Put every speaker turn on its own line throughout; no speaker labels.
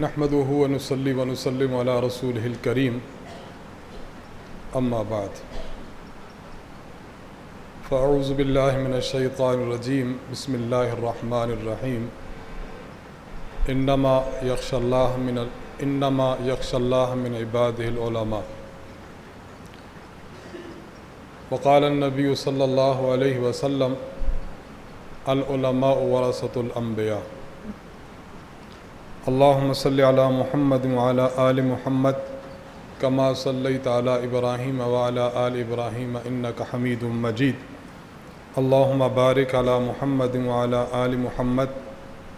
نحمده ونصلي ونسلم على رسوله الكريم أما بعد فأعوذ بالله من الشيطان الرجيم بسم الله الرحمن الرحيم إنما يخشى الله من عباده العلماء وقال النبي صلى الله عليه وسلم العلماء ورثة الأنبياء اللهم صل على محمد وعلى آل محمد كما صليت على إبراهيم وعلى آل إبراهيم إنك حميد مجيد اللهم بارك على محمد وعلى آل محمد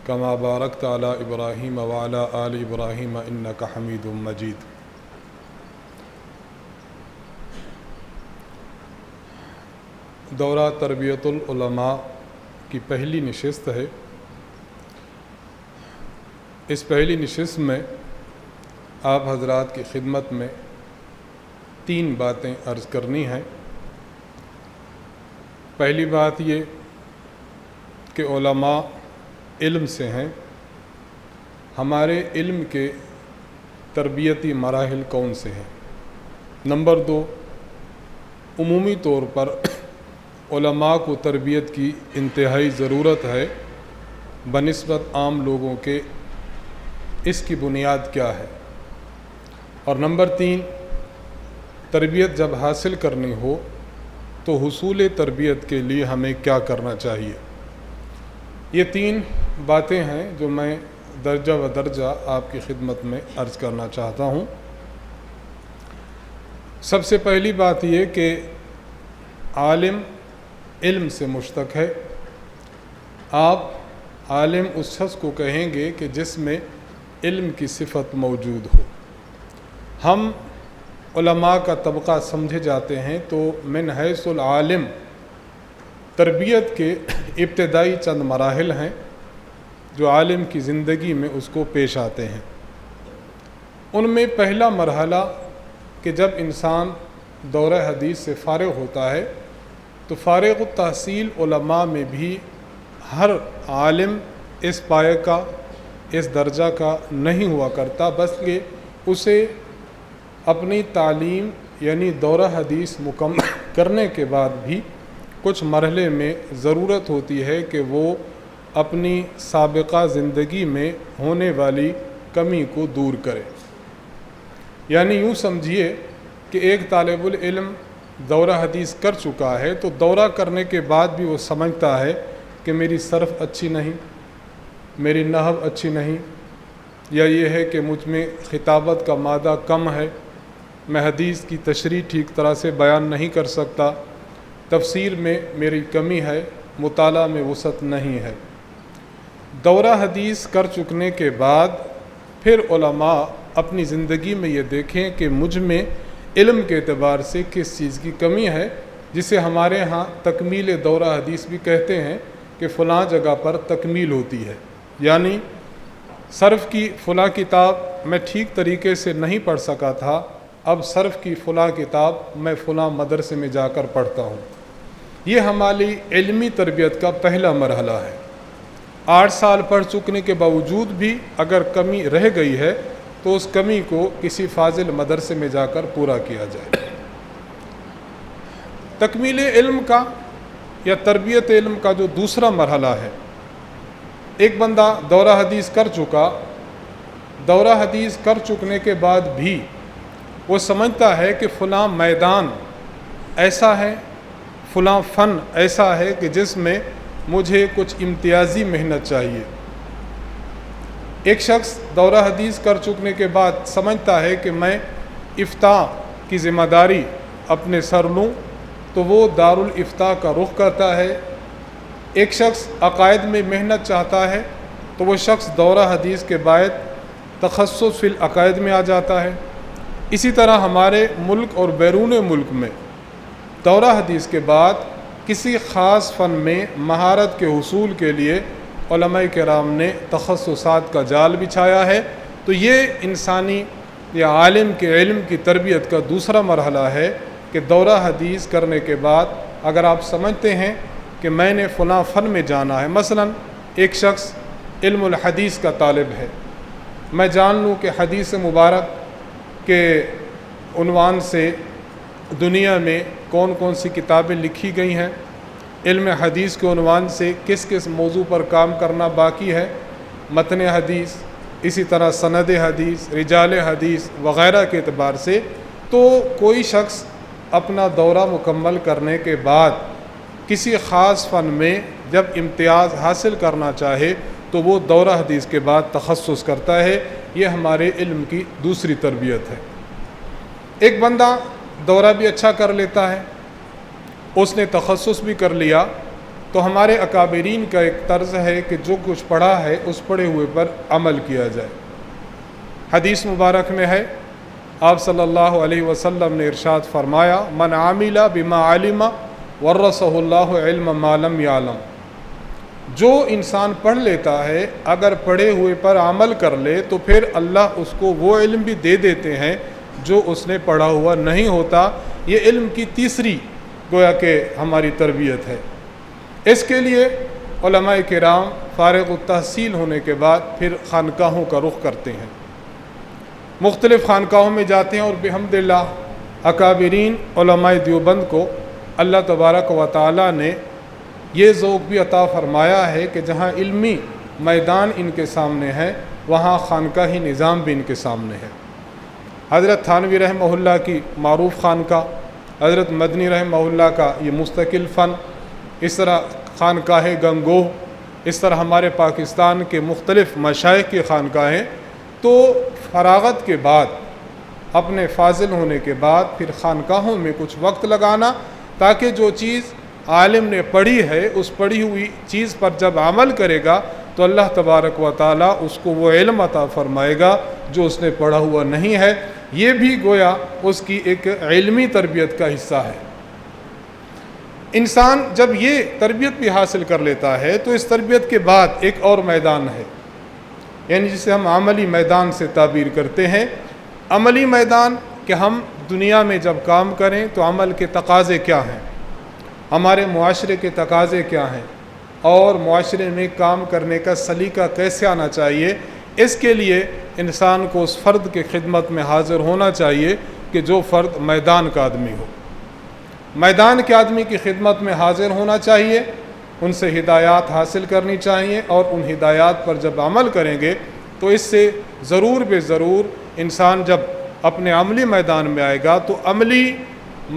كما باركت على إبراهيم وعلى آل إبراهيم إنك حميد مجيد۔ دورہ تربیت العلماء کی پہلی نشست ہے۔ اس پہلی نشست میں آپ حضرات کی خدمت میں 3 باتیں عرض کرنی ہیں۔ پہلی بات یہ کہ علماء علم سے ہیں، ہمارے علم کے تربیتی مراحل کون سے ہیں۔ نمبر 2، عمومی طور پر علماء کو تربیت کی انتہائی ضرورت ہے بنسبت عام لوگوں کے، اس کی بنیاد کیا ہے۔ اور نمبر 3، تربیت جب حاصل کرنی ہو تو حصول تربیت کے لیے ہمیں کیا کرنا چاہیے۔ یہ 3 باتیں ہیں جو میں درجہ و درجہ آپ کی خدمت میں عرض کرنا چاہتا ہوں۔ سب سے پہلی بات یہ کہ عالم علم سے مشتق ہے۔ آپ عالم اس شخص کو کہیں گے کہ جس میں علم کی صفت موجود ہو۔ ہم علماء کا طبقہ سمجھے جاتے ہیں تو من حیث العالم تربیت کے ابتدائی چند مراحل ہیں جو عالم کی زندگی میں اس کو پیش آتے ہیں۔ ان میں پہلا مرحلہ کہ جب انسان دورہ حدیث سے فارغ ہوتا ہے تو فارغ التحصیل علماء میں بھی ہر عالم اس پایہ کا، اس درجہ کا نہیں ہوا کرتا، بلکہ اسے اپنی تعلیم یعنی دورہ حدیث مکمل کرنے کے بعد بھی کچھ مرحلے میں ضرورت ہوتی ہے کہ وہ اپنی سابقہ زندگی میں ہونے والی کمی کو دور کرے۔ یعنی یوں سمجھیے کہ ایک طالب العلم دورہ حدیث کر چکا ہے تو دورہ کرنے کے بعد بھی وہ سمجھتا ہے کہ میری صرف اچھی نہیں، میری نحو اچھی نہیں، یا یہ ہے کہ مجھ میں خطابت کا مادہ کم ہے، میں حدیث کی تشریح ٹھیک طرح سے بیان نہیں کر سکتا، تفسیر میں میری کمی ہے، مطالعہ میں وسعت نہیں ہے۔ دورہ حدیث کر چکنے کے بعد پھر علماء اپنی زندگی میں یہ دیکھیں کہ مجھ میں علم کے اعتبار سے کس چیز کی کمی ہے، جسے ہمارے ہاں تکمیل دورہ حدیث بھی کہتے ہیں کہ فلاں جگہ پر تکمیل ہوتی ہے۔ یعنی صرف کی فلاں کتاب میں ٹھیک طریقے سے نہیں پڑھ سکا تھا، اب صرف کی فلاں کتاب میں فلاں مدرسے میں جا کر پڑھتا ہوں۔ یہ ہماری علمی تربیت کا پہلا مرحلہ ہے۔ 8 سال پڑھ چکنے کے باوجود بھی اگر کمی رہ گئی ہے تو اس کمی کو کسی فاضل مدرسے میں جا کر پورا کیا جائے۔ تکمیل علم کا یا تربیت علم کا جو دوسرا مرحلہ ہے، ایک بندہ دورہ حدیث کر چکا، دورہ حدیث کر چکنے کے بعد بھی وہ سمجھتا ہے کہ فلاں میدان ایسا ہے، فلاں فن ایسا ہے کہ جس میں مجھے کچھ امتیازی محنت چاہیے۔ ایک شخص دورہ حدیث کر چکنے کے بعد سمجھتا ہے کہ میں افتاء کی ذمہ داری اپنے سر لوں تو وہ دارالافتاء کا رخ کرتا ہے۔ ایک شخص عقائد میں محنت چاہتا ہے تو وہ شخص دورہ حدیث کے بعد تخصص فی العقائد میں آ جاتا ہے۔ اسی طرح ہمارے ملک اور بیرون ملک میں دورہ حدیث کے بعد کسی خاص فن میں مہارت کے حصول کے لیے علماء کرام نے تخصصات کا جال بچھایا ہے۔ تو یہ انسانی یا عالم کے علم کی تربیت کا دوسرا مرحلہ ہے کہ دورہ حدیث کرنے کے بعد اگر آپ سمجھتے ہیں کہ میں نے فلاں فن میں جانا ہے، مثلا ایک شخص علم الحدیث کا طالب ہے، میں جان لوں کہ حدیث مبارک کے عنوان سے دنیا میں کون کون سی کتابیں لکھی گئی ہیں، علم حدیث کے عنوان سے کس کس موضوع پر کام کرنا باقی ہے، متن حدیث، اسی طرح سند حدیث، رجال حدیث وغیرہ کے اعتبار سے، تو کوئی شخص اپنا دورہ مکمل کرنے کے بعد کسی خاص فن میں جب امتیاز حاصل کرنا چاہے تو وہ دورہ حدیث کے بعد تخصص کرتا ہے۔ یہ ہمارے علم کی دوسری تربیت ہے۔ ایک بندہ دورہ بھی اچھا کر لیتا ہے، اس نے تخصص بھی کر لیا، تو ہمارے اکابرین کا ایک طرز ہے کہ جو کچھ پڑھا ہے اس پڑھے ہوئے پر عمل کیا جائے۔ حدیث مبارک میں ہے، آپ صلی اللہ علیہ وسلم نے ارشاد فرمایا، من عامل بما علم ورثہ اللہ علم ما لم یعلم۔ جو انسان پڑھ لیتا ہے اگر پڑھے ہوئے پر عمل کر لے تو پھر اللہ اس کو وہ علم بھی دے دیتے ہیں جو اس نے پڑھا ہوا نہیں ہوتا۔ یہ علم کی تیسری گویا کہ ہماری تربیت ہے۔ اس کے لیے علماء کرام فارغ التحصیل ہونے کے بعد پھر خانقاہوں کا رخ کرتے ہیں، مختلف خانقاہوں میں جاتے ہیں، اور بحمدللہ اکابرین علماء دیوبند کو اللہ تبارک و تعالی نے یہ ذوق بھی عطا فرمایا ہے کہ جہاں علمی میدان ان کے سامنے ہے وہاں خانقاہی نظام بھی ان کے سامنے ہے۔ حضرت تھانوی رحمہ اللہ کی معروف خانقاہ، حضرت مدنی رحمہ اللہ کا یہ مستقل فن، اس طرح خانقاہ گنگوہ، اس طرح ہمارے پاکستان کے مختلف مشائخ کی خانقاہیں، تو فراغت کے بعد اپنے فاضل ہونے کے بعد پھر خانقاہوں میں کچھ وقت لگانا، تاکہ جو چیز عالم نے پڑھی ہے اس پڑھی ہوئی چیز پر جب عمل کرے گا تو اللہ تبارک و تعالیٰ اس کو وہ علم عطا فرمائے گا جو اس نے پڑھا ہوا نہیں ہے۔ یہ بھی گویا اس کی ایک علمی تربیت کا حصہ ہے۔ انسان جب یہ تربیت بھی حاصل کر لیتا ہے تو اس تربیت کے بعد ایک اور میدان ہے، یعنی جسے ہم عملی میدان سے تعبیر کرتے ہیں۔ عملی میدان کہ ہم دنیا میں جب کام کریں تو عمل کے تقاضے کیا ہیں، ہمارے معاشرے کے تقاضے کیا ہیں، اور معاشرے میں کام کرنے کا سلیقہ کیسے آنا چاہیے۔ اس کے لیے انسان کو اس فرد کی خدمت میں حاضر ہونا چاہیے کہ جو فرد میدان کا آدمی ہو، میدان کے آدمی کی خدمت میں حاضر ہونا چاہیے، ان سے ہدایات حاصل کرنی چاہیے، اور ان ہدایات پر جب عمل کریں گے تو اس سے ضرور بے ضرور انسان جب اپنے عملی میدان میں آئے گا تو عملی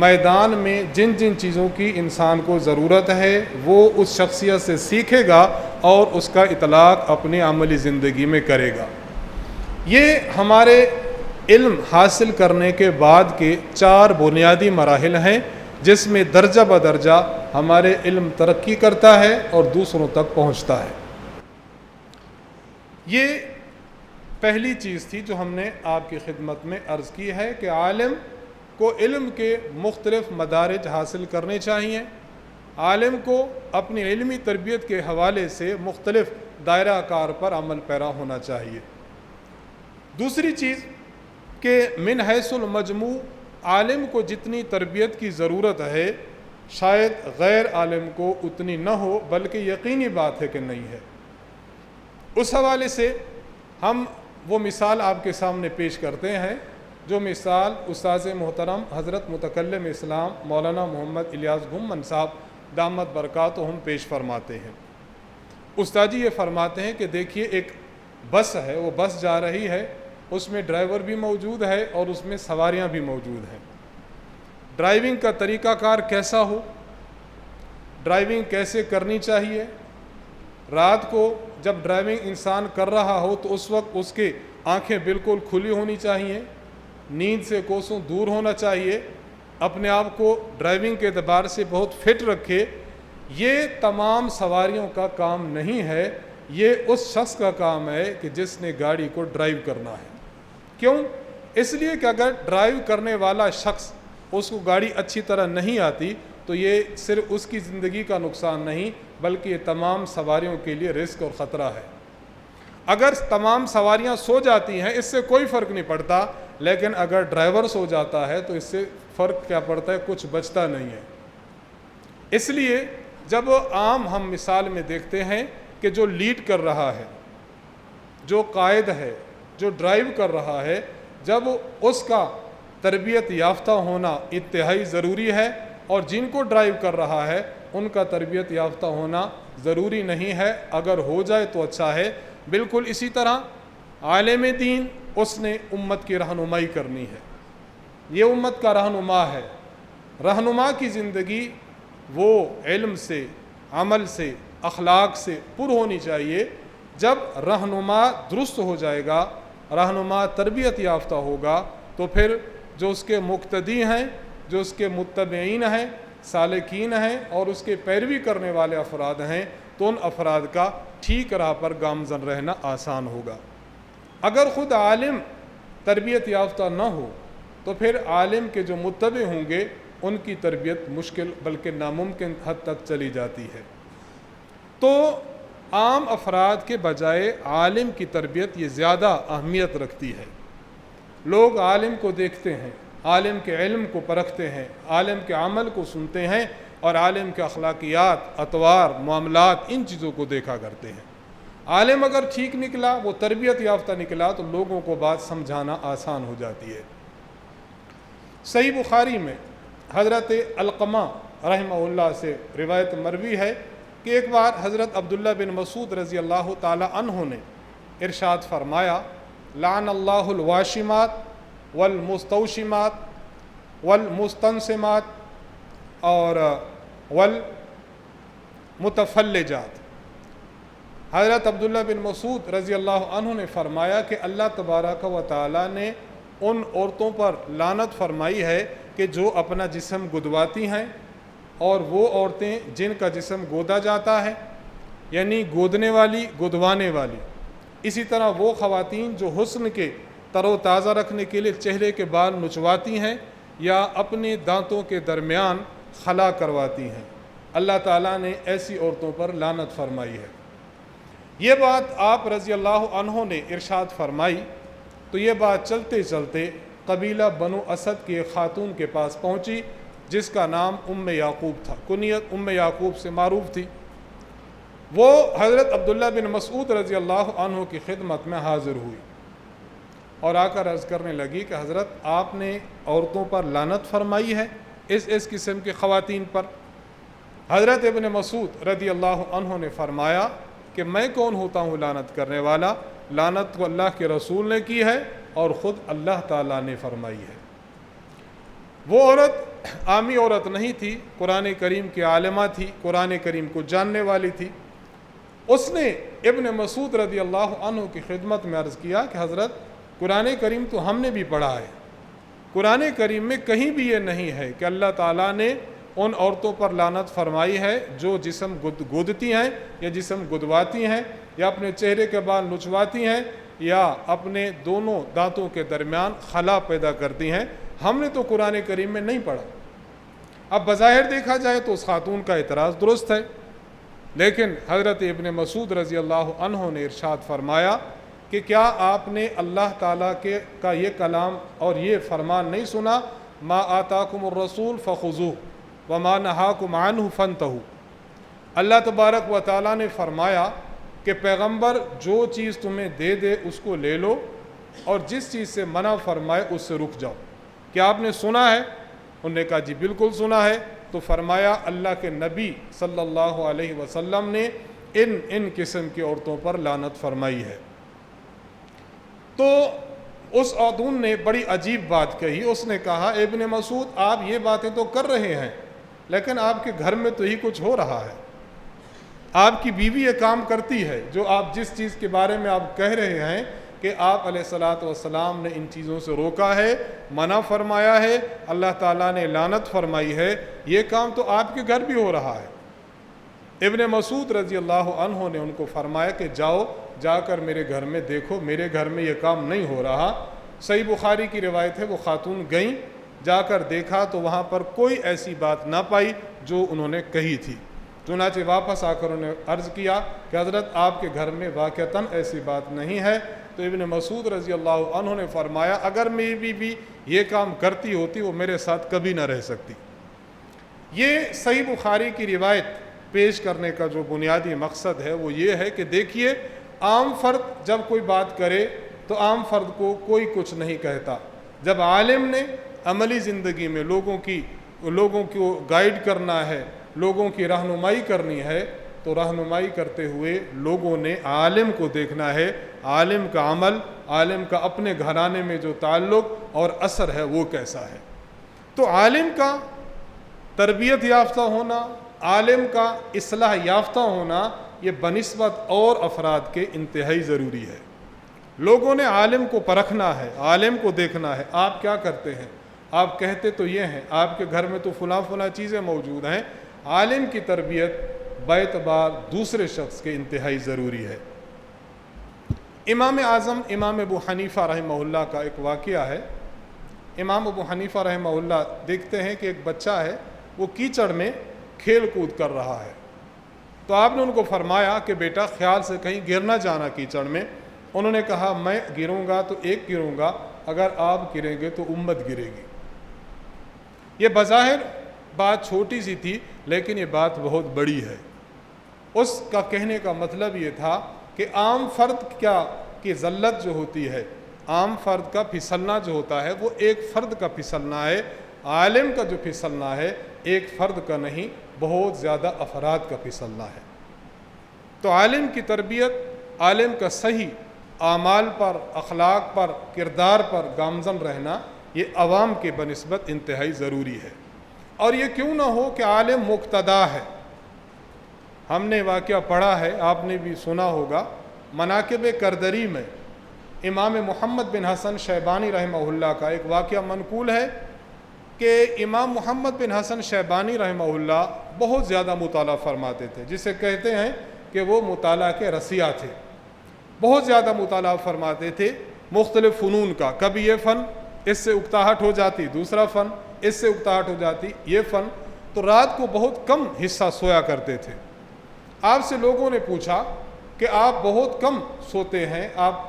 میدان میں جن جن چیزوں کی انسان کو ضرورت ہے وہ اس شخصیت سے سیکھے گا اور اس کا اطلاق اپنی عملی زندگی میں کرے گا۔ یہ ہمارے علم حاصل کرنے کے بعد کے 4 بنیادی مراحل ہیں جس میں درجہ بدرجہ ہمارے علم ترقی کرتا ہے اور دوسروں تک پہنچتا ہے۔ یہ پہلی چیز تھی جو ہم نے آپ کی خدمت میں عرض کی ہے کہ عالم کو علم کے مختلف مدارج حاصل کرنے چاہیے، عالم کو اپنی علمی تربیت کے حوالے سے مختلف دائرہ کار پر عمل پیرا ہونا چاہیے۔ دوسری چیز کہ من حیث المجموع عالم کو جتنی تربیت کی ضرورت ہے شاید غیر عالم کو اتنی نہ ہو، بلکہ یقینی بات ہے کہ نہیں ہے۔ اس حوالے سے ہم وہ مثال آپ کے سامنے پیش کرتے ہیں جو مثال استاذ محترم حضرت متکلم اسلام مولانا محمد الیاس گھمن صاحب دامت برکاتہم پیش فرماتے ہیں۔ استاد جی یہ فرماتے ہیں کہ دیکھیے ایک بس ہے، وہ بس جا رہی ہے، اس میں ڈرائیور بھی موجود ہے اور اس میں سواریاں بھی موجود ہیں۔ ڈرائیونگ کا طریقہ کار کیسا ہو، ڈرائیونگ کیسے کرنی چاہیے، رات کو جب ڈرائیونگ انسان کر رہا ہو تو اس وقت اس کے آنکھیں بالکل کھلی ہونی چاہیے، نیند سے کوسوں دور ہونا چاہیے، اپنے آپ کو ڈرائیونگ کے اعتبار سے بہت فٹ رکھے۔ یہ تمام سواریوں کا کام نہیں ہے، یہ اس شخص کا کام ہے کہ جس نے گاڑی کو ڈرائیو کرنا ہے۔ کیوں؟ اس لیے کہ اگر ڈرائیو کرنے والا شخص اس کو گاڑی اچھی طرح نہیں آتی تو یہ صرف اس کی زندگی کا نقصان نہیں بلکہ یہ تمام سواریوں کے لیے رسک اور خطرہ ہے۔ اگر تمام سواریاں سو جاتی ہیں اس سے کوئی فرق نہیں پڑتا، لیکن اگر ڈرائیور سو جاتا ہے تو اس سے فرق کیا پڑتا ہے، کچھ بچتا نہیں ہے۔ اس لیے جب عام ہم مثال میں دیکھتے ہیں کہ جو لیڈ کر رہا ہے، جو قائد ہے، جو ڈرائیو کر رہا ہے جب اس کا تربیت یافتہ ہونا انتہائی ضروری ہے، اور جن کو ڈرائیو کر رہا ہے ان کا تربیت یافتہ ہونا ضروری نہیں ہے، اگر ہو جائے تو اچھا ہے۔ بالکل اسی طرح عالم دین اس نے امت کی رہنمائی کرنی ہے، یہ امت کا رہنما ہے۔ رہنما کی زندگی وہ علم سے، عمل سے، اخلاق سے پر ہونی چاہیے۔ جب رہنما درست ہو جائے گا، رہنما تربیت یافتہ ہوگا، تو پھر جو اس کے مقتدی ہیں، جو اس کے متبعین ہیں، سالکین ہیں اور اس کے پیروی کرنے والے افراد ہیں، تو ان افراد کا ٹھیک راہ پر گامزن رہنا آسان ہوگا۔ اگر خود عالم تربیت یافتہ نہ ہو تو پھر عالم کے جو متبع ہوں گے ان کی تربیت مشکل بلکہ ناممکن حد تک چلی جاتی ہے۔ تو عام افراد کے بجائے عالم کی تربیت یہ زیادہ اہمیت رکھتی ہے۔ لوگ عالم کو دیکھتے ہیں، عالم کے علم کو پرکھتے ہیں، عالم کے عمل کو سنتے ہیں اور عالم کے اخلاقیات، اطوار، معاملات، ان چیزوں کو دیکھا کرتے ہیں۔ عالم اگر ٹھیک نکلا، وہ تربیت یافتہ نکلا، تو لوگوں کو بات سمجھانا آسان ہو جاتی ہے۔ صحیح بخاری میں حضرت علقمہ رحمہ اللہ سے روایت مروی ہے کہ ایک بار حضرت عبداللہ بن مسعود رضی اللہ تعالی عنہ نے ارشاد فرمایا، لعن اللہ الواشمات والمستوشمات والمستنسمات اور والمتفلجات۔ حضرت عبداللہ بن مسعود رضی اللہ عنہ نے فرمایا کہ اللہ تبارک و تعالی نے ان عورتوں پر لعنت فرمائی ہے کہ جو اپنا جسم گدواتی ہیں، اور وہ عورتیں جن کا جسم گودا جاتا ہے، یعنی گودنے والی، گدوانے والی۔ اسی طرح وہ خواتین جو حسن کے تر و تازہ رکھنے کے لیے چہرے کے بال نچواتی ہیں یا اپنے دانتوں کے درمیان خلا کرواتی ہیں، اللہ تعالیٰ نے ایسی عورتوں پر لعنت فرمائی ہے۔ یہ بات آپ رضی اللہ عنہ نے ارشاد فرمائی تو یہ بات چلتے چلتے قبیلہ بنو اسد کی ایک خاتون کے پاس پہنچی جس کا نام ام یعقوب تھا، کنیت ام یعقوب سے معروف تھی۔ وہ حضرت عبداللہ بن مسعود رضی اللہ عنہ کی خدمت میں حاضر ہوئی اور آ کر عرض کرنے لگی کہ حضرت آپ نے عورتوں پر لعنت فرمائی ہے، اس قسم کی خواتین پر۔ حضرت ابن مسعود رضی اللہ عنہ نے فرمایا کہ میں کون ہوتا ہوں لعنت کرنے والا؟ لعنت کو اللہ کے رسول نے کی ہے اور خود اللہ تعالیٰ نے فرمائی ہے۔ وہ عورت عامی عورت نہیں تھی، قرآن کریم کی عالمہ تھی، قرآن کریم کو جاننے والی تھی۔ اس نے ابن مسعود رضی اللہ عنہ کی خدمت میں عرض کیا کہ حضرت قرآن کریم تو ہم نے بھی پڑھا ہے، قرآن کریم میں کہیں بھی یہ نہیں ہے کہ اللہ تعالیٰ نے ان عورتوں پر لعنت فرمائی ہے جو جسم گودتی ہیں یا جسم گدواتی ہیں یا اپنے چہرے کے بال نچواتی ہیں یا اپنے دونوں دانتوں کے درمیان خلا پیدا کرتی ہیں۔ ہم نے تو قرآن کریم میں نہیں پڑھا۔ اب بظاہر دیکھا جائے تو اس خاتون کا اعتراض درست ہے، لیکن حضرت ابن مسعود رضی اللہ عنہ نے ارشاد فرمایا کہ کیا آپ نے اللہ تعالیٰ کا یہ کلام اور یہ فرمان نہیں سنا، ما آتاکم الرسول فخذوہ وما نہاکم عنہ فانتہوا؟ اللہ تبارک و تعالیٰ نے فرمایا کہ پیغمبر جو چیز تمہیں دے دے اس کو لے لو اور جس چیز سے منع فرمائے اس سے رک جاؤ۔ کیا آپ نے سنا ہے؟ انہوں نے کہا جی بالکل سنا ہے۔ تو فرمایا اللہ کے نبی صلی اللہ علیہ وسلم نے ان قسم کی عورتوں پر لعنت فرمائی ہے۔ تو اس خاتون نے بڑی عجیب بات کہی، اس نے کہا ابن مسعود آپ یہ باتیں تو کر رہے ہیں لیکن آپ کے گھر میں تو ہی کچھ ہو رہا ہے، آپ کی بیوی یہ کام کرتی ہے جو آپ جس چیز کے بارے میں آپ کہہ رہے ہیں کہ آپ علیہ الصلاۃ والسلام نے ان چیزوں سے روکا ہے، منع فرمایا ہے، اللہ تعالیٰ نے لعنت فرمائی ہے، یہ کام تو آپ کے گھر بھی ہو رہا ہے۔ ابن مسعود رضی اللہ عنہ نے ان کو فرمایا کہ جا کر میرے گھر میں دیکھو، میرے گھر میں یہ کام نہیں ہو رہا۔ صحیح بخاری کی روایت ہے، وہ خاتون گئیں، جا کر دیکھا تو وہاں پر کوئی ایسی بات نہ پائی جو انہوں نے کہی تھی۔ چنانچہ واپس آ کر انہوں نے عرض کیا کہ حضرت آپ کے گھر میں واقعتاً ایسی بات نہیں ہے۔ تو ابن مسعود رضی اللہ عنہ نے فرمایا اگر میری بیوی یہ کام کرتی ہوتی وہ میرے ساتھ کبھی نہ رہ سکتی۔ یہ صحیح بخاری کی روایت پیش کرنے کا جو بنیادی مقصد ہے وہ یہ ہے کہ دیکھیے عام فرد جب کوئی بات کرے تو تو عام فرد کو کوئی کچھ نہیں کہتا۔ جب عالم نے عملی زندگی میں لوگوں کو گائیڈ کرنا ہے، لوگوں کی رہنمائی کرنی ہے، تو رہنمائی کرتے ہوئے لوگوں نے عالم کو دیکھنا ہے، عالم کا عمل، عالم کا اپنے گھرانے میں جو تعلق اور اثر ہے وہ کیسا ہے۔ تو عالم کا تربیت یافتہ ہونا، عالم کا اصلاح یافتہ ہونا، یہ بنسبت اور افراد کے انتہائی ضروری ہے۔ لوگوں نے عالم کو پرکھنا ہے، عالم کو دیکھنا ہے، آپ کیا کرتے ہیں، آپ کہتے تو یہ ہیں، آپ کے گھر میں تو فلاں چیزیں موجود ہیں۔ عالم کی تربیت باعتبار دوسرے شخص کے انتہائی ضروری ہے۔ امام اعظم امام ابو حنیفہ رحمہ اللہ کا ایک واقعہ ہے۔ امام ابو حنیفہ رحمہ اللہ دیکھتے ہیں کہ ایک بچہ ہے، وہ کیچڑ میں کھیل کود کر رہا ہے، تو آپ نے ان کو فرمایا کہ بیٹا خیال سے کہیں گر نہ جانا کیچڑ میں۔ انہوں نے کہا میں گروں گا تو ایک گروں گا، اگر آپ گریں گے تو امت گرے گی۔ یہ بظاہر بات چھوٹی سی تھی، لیکن یہ بات بہت بڑی ہے۔ اس کا کہنے کا مطلب یہ تھا کہ عام فرد کی ذلت جو ہوتی ہے، عام فرد کا پھسلنا جو ہوتا ہے وہ ایک فرد کا پھسلنا ہے، عالم کا جو پھسلنا ہے ایک فرد کا نہیں، بہت زیادہ افراد کا پھسلنا ہے۔ تو عالم کی تربیت، عالم کا صحیح اعمال پر، اخلاق پر، کردار پر گامزن رہنا، یہ عوام کے بنسبت انتہائی ضروری ہے۔ اور یہ کیوں نہ ہو کہ عالم مقتدا ہے۔ ہم نے واقعہ پڑھا ہے، آپ نے بھی سنا ہوگا، مناقب کردری میں امام محمد بن حسن شیبانی رحمہ اللہ کا ایک واقعہ منقول ہے کہ امام محمد بن حسن شیبانی رحمہ اللہ بہت زیادہ مطالعہ فرماتے تھے، جسے کہتے ہیں کہ وہ مطالعہ کے رسیا تھے۔ بہت زیادہ مطالعہ فرماتے تھے مختلف فنون کا، کبھی یہ فن اس سے اکتاہٹ ہو جاتی، دوسرا فن اس سے اکتاہٹ ہو جاتی، یہ فن۔ تو رات کو بہت کم حصہ سویا کرتے تھے۔ آپ سے لوگوں نے پوچھا کہ آپ بہت کم سوتے ہیں، آپ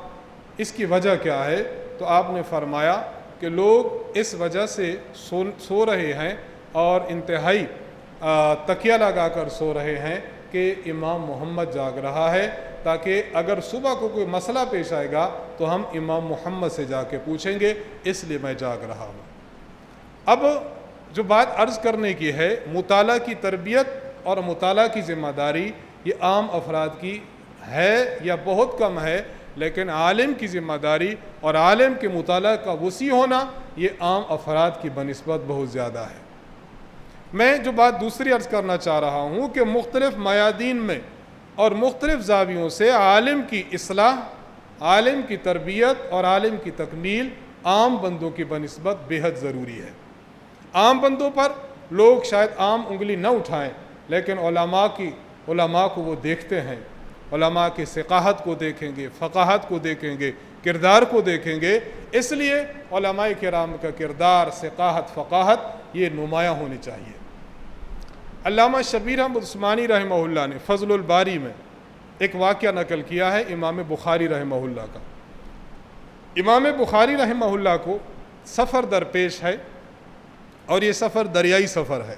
اس کی وجہ کیا ہے؟ تو آپ نے فرمایا کہ لوگ اس وجہ سے سو رہے ہیں اور انتہائی تکیہ لگا کر سو رہے ہیں کہ امام محمد جاگ رہا ہے، تاکہ اگر صبح کو کوئی مسئلہ پیش آئے گا تو ہم امام محمد سے جا کے پوچھیں گے، اس لیے میں جاگ رہا ہوں۔ اب جو بات عرض کرنے کی ہے، مطالعہ کی تربیت اور مطالعہ کی ذمہ داری یہ عام افراد کی ہے یا بہت کم ہے، لیکن عالم کی ذمہ داری اور عالم کے مطالعہ کا وسیع ہونا یہ عام افراد کی بنسبت بہت زیادہ ہے۔ میں جو بات دوسری عرض کرنا چاہ رہا ہوں کہ مختلف میادین میں اور مختلف زاویوں سے عالم کی اصلاح، عالم کی تربیت اور عالم کی تکمیل عام بندوں کی بنسبت بے حد ضروری ہے۔ عام بندوں پر لوگ شاید عام انگلی نہ اٹھائیں، لیکن علماء کو وہ دیکھتے ہیں، علماء کی ثقافت کو دیکھیں گے، فقاہت کو دیکھیں گے، کردار کو دیکھیں گے۔ اس لیے علماء کرام کا کردار، ثقافت، فقاہت یہ نمایاں ہونی چاہیے۔ علامہ شبیر احمد عثمانی رحمہ اللہ نے فضل الباری میں ایک واقعہ نقل کیا ہے امام بخاری رحمہ اللہ کا۔ امام بخاری رحمہ اللہ کو سفر درپیش ہے، اور یہ سفر دریائی سفر ہے،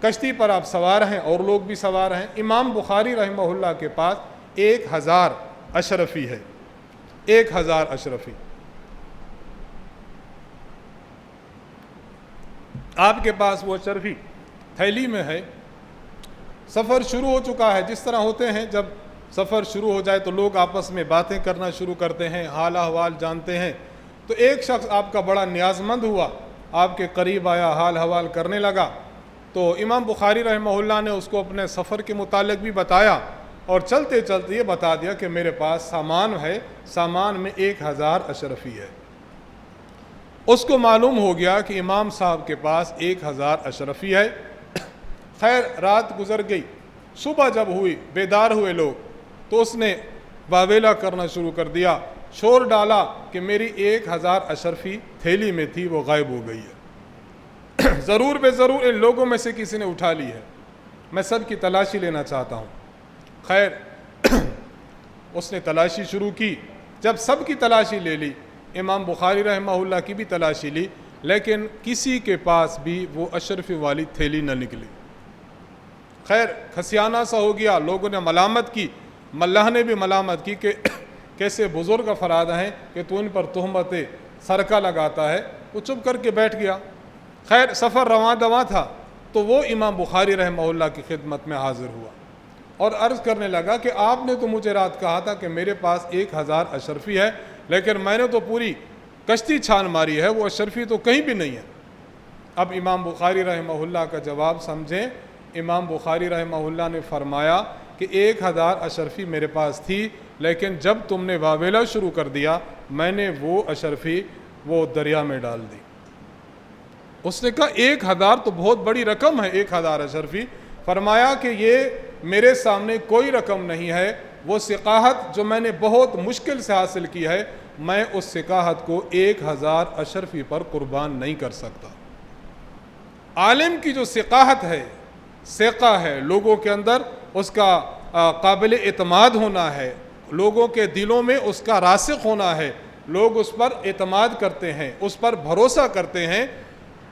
کشتی پر آپ سوار ہیں اور لوگ بھی سوار ہیں۔ امام بخاری رحمہ اللہ کے پاس 1000 اشرفی ہے، 1000 اشرفی۔ آپ کے پاس وہ اشرفی تھیلی میں ہے، سفر شروع ہو چکا ہے۔ جس طرح ہوتے ہیں جب سفر شروع ہو جائے تو لوگ آپس میں باتیں کرنا شروع کرتے ہیں، حال احوال جانتے ہیں۔ تو ایک شخص آپ کا بڑا نیاز مند ہوا، آپ کے قریب آیا، حال حوال کرنے لگا، تو امام بخاری رحمہ اللہ نے اس کو اپنے سفر کے متعلق بھی بتایا، اور چلتے چلتے یہ بتا دیا کہ میرے پاس سامان ہے، سامان میں 1000 اشرفی ہے۔ اس کو معلوم ہو گیا کہ امام صاحب کے پاس 1000 اشرفی ہے۔ خیر رات گزر گئی، صبح جب ہوئی، بیدار ہوئے لوگ، تو اس نے واویلا کرنا شروع کر دیا، شور ڈالا کہ میری 1000 اشرفی تھیلی میں تھی، وہ غائب ہو گئی ہے۔ ضرور بے ضرور ان لوگوں میں سے کسی نے اٹھا لی ہے، میں سب کی تلاشی لینا چاہتا ہوں۔ خیر اس نے تلاشی شروع کی، جب سب کی تلاشی لے لی، امام بخاری رحمہ اللہ کی بھی تلاشی لی، لیکن کسی کے پاس بھی وہ اشرفی والی تھیلی نہ نکلی۔ خیر کھسیانہ سا ہو گیا، لوگوں نے ملامت کی، ملح نے بھی ملامت کی کہ کیسے بزرگ افراد ہیں کہ تو ان پر تہمت سرقہ لگاتا ہے. وہ چپ کر کے بیٹھ گیا. خیر سفر رواں دواں تھا تو وہ امام بخاری رحمہ اللہ کی خدمت میں حاضر ہوا اور عرض کرنے لگا کہ آپ نے تو مجھے رات کہا تھا کہ میرے پاس 1000 اشرفی ہے، لیکن میں نے تو پوری کشتی چھان ماری ہے، وہ اشرفی تو کہیں بھی نہیں ہے. اب امام بخاری رحمہ اللہ کا جواب سمجھیں. امام بخاری رحمہ اللہ نے فرمایا کہ 1000 اشرفی میرے پاس تھی، لیکن جب تم نے واویلا شروع کر دیا میں نے وہ اشرفی وہ دریا میں ڈال دی. اس نے کہا 1000 تو بہت بڑی رقم ہے، 1000 اشرفی. فرمایا کہ یہ میرے سامنے کوئی رقم نہیں ہے، وہ ثقاہت جو میں نے بہت مشکل سے حاصل کی ہے، میں اس ثقاہت کو 1000 اشرفی پر قربان نہیں کر سکتا. عالم کی جو ثقاہت ہے، ثقہ ہے، لوگوں کے اندر اس کا قابل اعتماد ہونا ہے، لوگوں کے دلوں میں اس کا راسخ ہونا ہے، لوگ اس پر اعتماد کرتے ہیں، اس پر بھروسہ کرتے ہیں.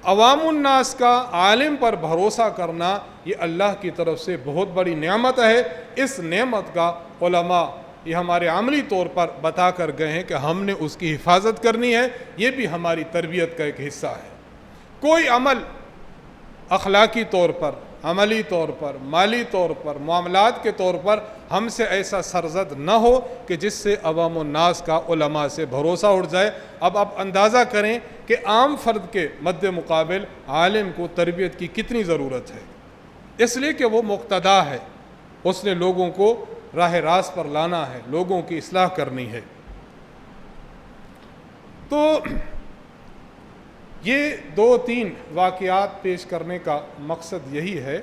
عوام الناس کا عالم پر بھروسہ کرنا یہ اللہ کی طرف سے بہت بڑی نعمت ہے. اس نعمت کا علماء یہ ہمارے عملی طور پر بتا کر گئے ہیں کہ ہم نے اس کی حفاظت کرنی ہے. یہ بھی ہماری تربیت کا ایک حصہ ہے. کوئی عمل اخلاقی طور پر، عملی طور پر، مالی طور پر، معاملات کے طور پر ہم سے ایسا سرزد نہ ہو کہ جس سے عوام الناس کا علماء سے بھروسہ اٹھ جائے. اب آپ اندازہ کریں کہ عام فرد کے مد مقابل عالم کو تربیت کی کتنی ضرورت ہے، اس لیے کہ وہ مقتدا ہے، اس نے لوگوں کو راہ راست پر لانا ہے، لوگوں کی اصلاح کرنی ہے. تو یہ 2-3 واقعات پیش کرنے کا مقصد یہی ہے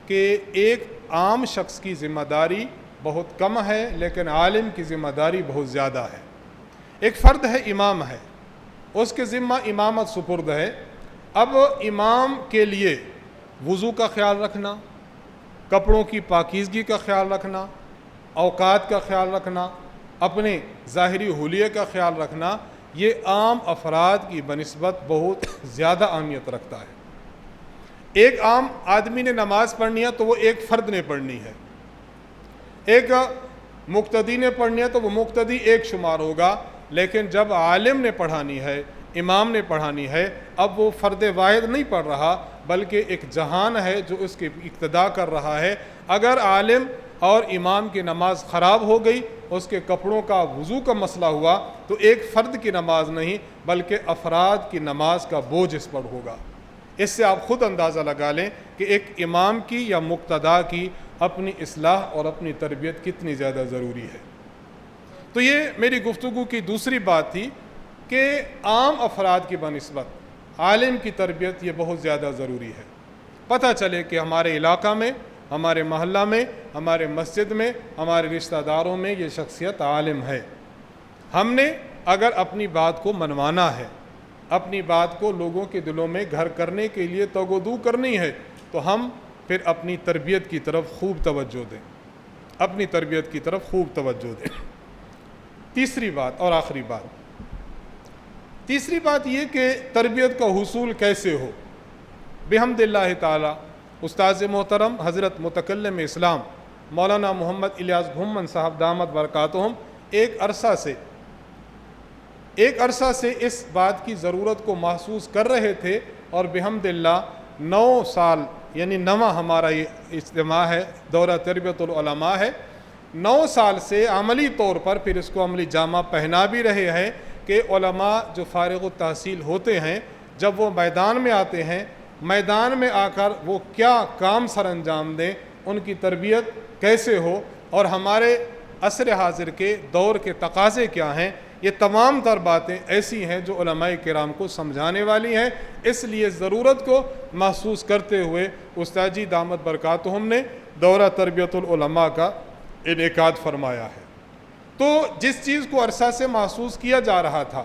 کہ ایک عام شخص کی ذمہ داری بہت کم ہے لیکن عالم کی ذمہ داری بہت زیادہ ہے. ایک فرد ہے، امام ہے، اس کے ذمہ امامت سپرد ہے. اب امام کے لیے وضو کا خیال رکھنا، کپڑوں کی پاکیزگی کا خیال رکھنا، اوقات کا خیال رکھنا، اپنے ظاہری حلیے کا خیال رکھنا، یہ عام افراد کی بنسبت بہت زیادہ اہمیت رکھتا ہے. ایک عام آدمی نے نماز پڑھنی ہے تو وہ ایک فرد نے پڑھنی ہے، ایک مقتدی نے پڑھنی ہے تو وہ مقتدی ایک شمار ہوگا. لیکن جب عالم نے پڑھانی ہے، امام نے پڑھانی ہے، اب وہ فرد واحد نہیں پڑھ رہا بلکہ ایک جہان ہے جو اس کی اقتدا کر رہا ہے. اگر عالم اور امام کی نماز خراب ہو گئی، اس کے کپڑوں کا وضو کا مسئلہ ہوا، تو ایک فرد کی نماز نہیں بلکہ افراد کی نماز کا بوجھ اس پر ہوگا. اس سے آپ خود اندازہ لگا لیں کہ ایک امام کی یا مقتدا کی اپنی اصلاح اور اپنی تربیت کتنی زیادہ ضروری ہے. تو یہ میری گفتگو کی دوسری بات تھی کہ عام افراد کی بنسبت عالم کی تربیت یہ بہت زیادہ ضروری ہے. پتہ چلے کہ ہمارے علاقہ میں، ہمارے محلہ میں، ہمارے مسجد میں، ہمارے رشتہ داروں میں یہ شخصیت عالم ہے. ہم نے اگر اپنی بات کو منوانا ہے، اپنی بات کو لوگوں کے دلوں میں گھر کرنے کے لیے توغدو کرنی ہے، تو ہم پھر اپنی تربیت کی طرف خوب توجہ دیں، اپنی تربیت کی طرف خوب توجہ دیں. تیسری بات اور آخری بات، تیسری بات یہ کہ تربیت کا حصول کیسے ہو. بحمد اللہ تعالی استاذ محترم حضرت متکلم اسلام مولانا محمد الیاس گھمن صاحب دامت برکاتہم ایک عرصہ سے اس بات کی ضرورت کو محسوس کر رہے تھے، اور بحمد اللہ 9 سال یعنی نواں ہمارا یہ اجتماع ہے، دورہ تربیت العلماء ہے. 9 سال سے عملی طور پر پھر اس کو عملی جامہ پہنا بھی رہے ہیں کہ علماء جو فارغ التحصیل ہوتے ہیں جب وہ میدان میں آتے ہیں، میدان میں آ کر وہ کیا کام سر انجام دیں، ان کی تربیت کیسے ہو، اور ہمارے عصر حاضر کے دور کے تقاضے کیا ہیں، یہ تمام تر باتیں ایسی ہیں جو علماء کرام کو سمجھانے والی ہیں. اس لیے ضرورت کو محسوس کرتے ہوئے استاد جی دامت برکاتہم نے دورہ تربیت العلماء کا انعقاد فرمایا ہے. تو جس چیز کو عرصہ سے محسوس کیا جا رہا تھا،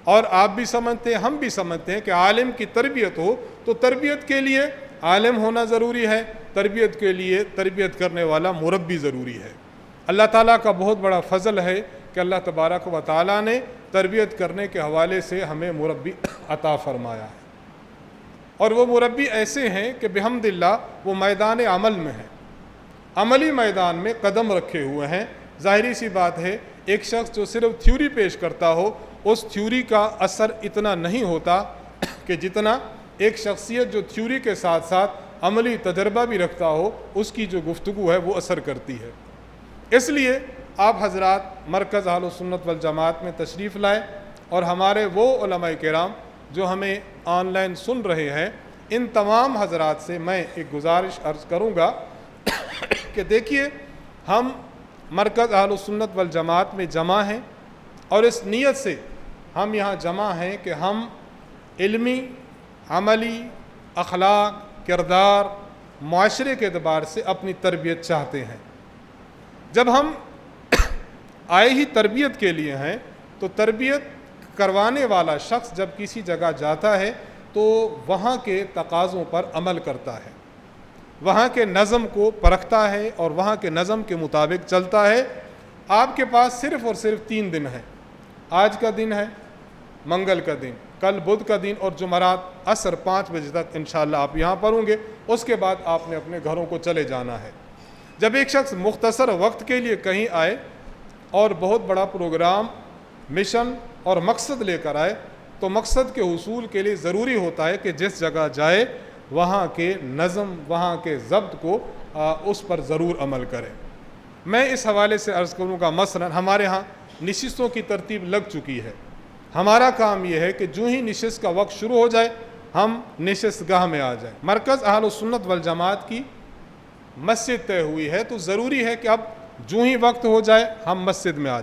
اور آپ بھی سمجھتے ہیں، ہم بھی سمجھتے ہیں کہ عالم کی تربیت ہو تو تربیت کے لیے عالم ہونا ضروری ہے، تربیت کے لیے تربیت کرنے والا مربی ضروری ہے. اللہ تعالیٰ کا بہت بڑا فضل ہے کہ اللہ تبارک و تعالیٰ نے تربیت کرنے کے حوالے سے ہمیں مربی عطا فرمایا ہے، اور وہ مربی ایسے ہیں کہ بحمد اللہ وہ میدان عمل میں ہیں، عملی میدان میں قدم رکھے ہوئے ہیں. ظاہری سی بات ہے ایک شخص جو صرف تھیوری پیش کرتا ہو اس تھیوری کا اثر اتنا نہیں ہوتا کہ جتنا ایک شخصیت جو تھیوری کے ساتھ ساتھ عملی تجربہ بھی رکھتا ہو اس کی جو گفتگو ہے وہ اثر کرتی ہے۔ اس لیے آپ حضرات مرکز اہل سنت والجماعت میں تشریف لائے، اور ہمارے وہ علماء کرام جو ہمیں آن لائن سن رہے ہیں ان تمام حضرات سے میں ایک گزارش عرض کروں گا کہ دیکھیے ہم مرکز اہل سنت والجماعت میں جمع ہیں، اور اس نیت سے ہم یہاں جمع ہیں کہ ہم علمی، عملی، اخلاق، کردار، معاشرے کے اعتبار سے اپنی تربیت چاہتے ہیں۔ جب ہم آئے ہی تربیت کے لیے ہیں تو تربیت کروانے والا شخص جب کسی جگہ جاتا ہے تو وہاں کے تقاضوں پر عمل کرتا ہے، وہاں کے نظم کو پرکھتا ہے اور وہاں کے نظم کے مطابق چلتا ہے۔ آپ کے پاس صرف اور صرف 3 دن ہیں، آج کا دن ہے، منگل کا دن، کل بدھ کا دن، اور جمعرات عصر 5 بجے تک انشاءاللہ آپ یہاں پر ہوں گے۔ اس کے بعد آپ نے اپنے گھروں کو چلے جانا ہے۔ جب ایک شخص مختصر وقت کے لیے کہیں آئے اور بہت بڑا پروگرام، مشن اور مقصد لے کر آئے تو مقصد کے حصول کے لیے ضروری ہوتا ہے کہ جس جگہ جائے وہاں کے نظم، وہاں کے ضبط کو اس پر ضرور عمل کرے۔ میں اس حوالے سے عرض کروں گا، مثلا ہمارے ہاں نشستوں کی ترتیب لگ چکی ہے۔ ہمارا کام یہ ہے کہ جو ہی نشست کا وقت شروع ہو جائے ہم نشست گاہ میں آ جائیں۔ مرکز اہل سنت والجماعت کی مسجد طے ہوئی ہے تو ضروری ہے کہ اب جو ہی وقت ہو جائے ہم مسجد میں آ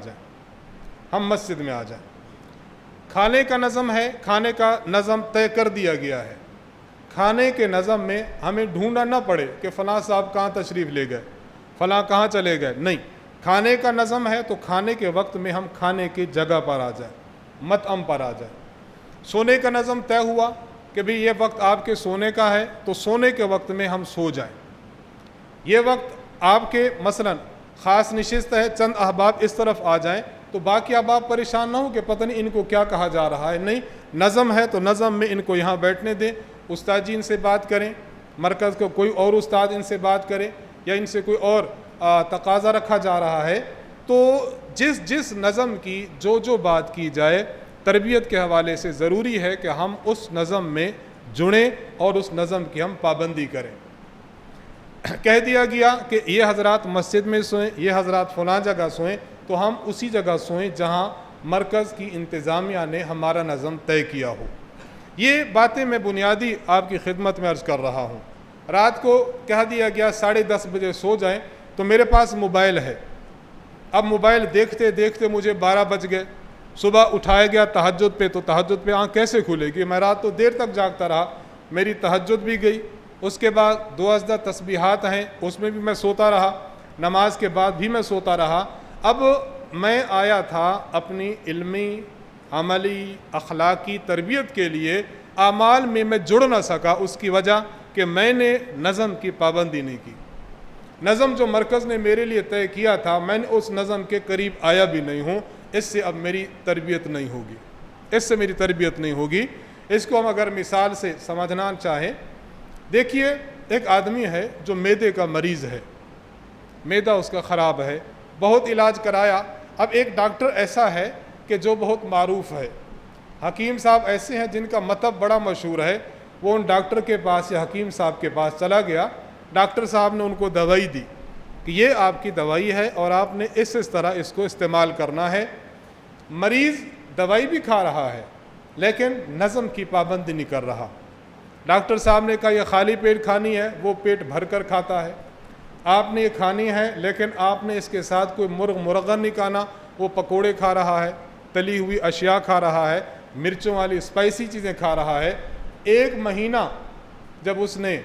جائیں، کھانے کا نظم ہے، کھانے کا نظم طے کر دیا گیا ہے۔ کھانے کے نظم میں ہمیں ڈھونڈنا نہ پڑے کہ فلاں صاحب کہاں تشریف لے گئے، فلاں کہاں چلے گئے، نہیں، کھانے کا نظم ہے تو کھانے کے وقت میں ہم کھانے کی جگہ پر آ جائیں، مطعم پر آ جائیں۔ سونے کا نظم طے ہوا کہ بھئی یہ وقت آپ کے سونے کا ہے تو سونے کے وقت میں ہم سو جائیں۔ یہ وقت آپ کے مثلا خاص نشست ہے، چند احباب اس طرف آ جائیں تو باقی احباب پریشان نہ ہو کہ پتہ نہیں ان کو کیا کہا جا رہا ہے، نہیں، نظم ہے تو نظم میں ان کو یہاں بیٹھنے دیں۔ استاد جی ان سے بات کریں، مرکز کو کوئی اور استاد ان سے بات کرے یا ان سے کوئی اور تقاضا رکھا جا رہا ہے تو جس نظم کی جو بات کی جائے تربیت کے حوالے سے ضروری ہے کہ ہم اس نظم میں جڑیں اور اس نظم کی ہم پابندی کریں۔ کہہ دیا گیا کہ یہ حضرات مسجد میں سوئیں، یہ حضرات فلاں جگہ سوئیں، تو ہم اسی جگہ سوئیں جہاں مرکز کی انتظامیہ نے ہمارا نظم طے کیا ہو۔ یہ باتیں میں بنیادی آپ کی خدمت میں عرض کر رہا ہوں۔ رات کو کہہ دیا گیا 10:30 بجے سو جائیں تو میرے پاس موبائل ہے، اب موبائل دیکھتے دیکھتے مجھے 12 بج گئے، صبح اٹھایا گیا تہجد پہ، تو تہجد پہ آنکھ کیسے کھلے گی؟ میں رات تو دیر تک جاگتا رہا، میری تہجد بھی گئی۔ اس کے بعد 2 اژدہ تسبیحات ہیں اس میں بھی میں سوتا رہا، نماز کے بعد بھی میں سوتا رہا۔ اب میں آیا تھا اپنی علمی، عملی، اخلاقی تربیت کے لیے، اعمال میں جڑ نہ سکا، اس کی وجہ کہ میں نے نظم کی پابندی نہیں کی۔ نظم جو مرکز نے میرے لیے طے کیا تھا میں نے اس نظم کے قریب آیا بھی نہیں ہوں، اس سے اب میری تربیت نہیں ہوگی۔ اس کو ہم اگر مثال سے سمجھنا چاہیں، دیکھیے ایک آدمی ہے جو معدے کا مریض ہے، معدہ اس کا خراب ہے، بہت علاج کرایا۔ اب ایک ڈاکٹر ایسا ہے کہ جو بہت معروف ہے، حکیم صاحب ایسے ہیں جن کا مطب بڑا مشہور ہے، وہ ان ڈاکٹر کے پاس یا حکیم صاحب کے پاس چلا گیا، ڈاکٹر صاحب نے ان کو دوائی دی کہ یہ آپ کی دوائی ہے اور آپ نے اس طرح اس کو استعمال کرنا ہے۔ مریض دوائی بھی کھا رہا ہے لیکن نظم کی پابندی نہیں کر رہا۔ ڈاکٹر صاحب نے کہا یہ خالی پیٹ کھانی ہے، وہ پیٹ بھر کر کھاتا ہے۔ آپ نے یہ کھانی ہے لیکن آپ نے اس کے ساتھ کوئی مرغن نہیں کھانا، وہ پکوڑے کھا رہا ہے، تلی ہوئی اشیاء کھا رہا ہے، مرچوں والی اسپائسی چیزیں کھا رہا ہے۔ 1 مہینہ جب اس نے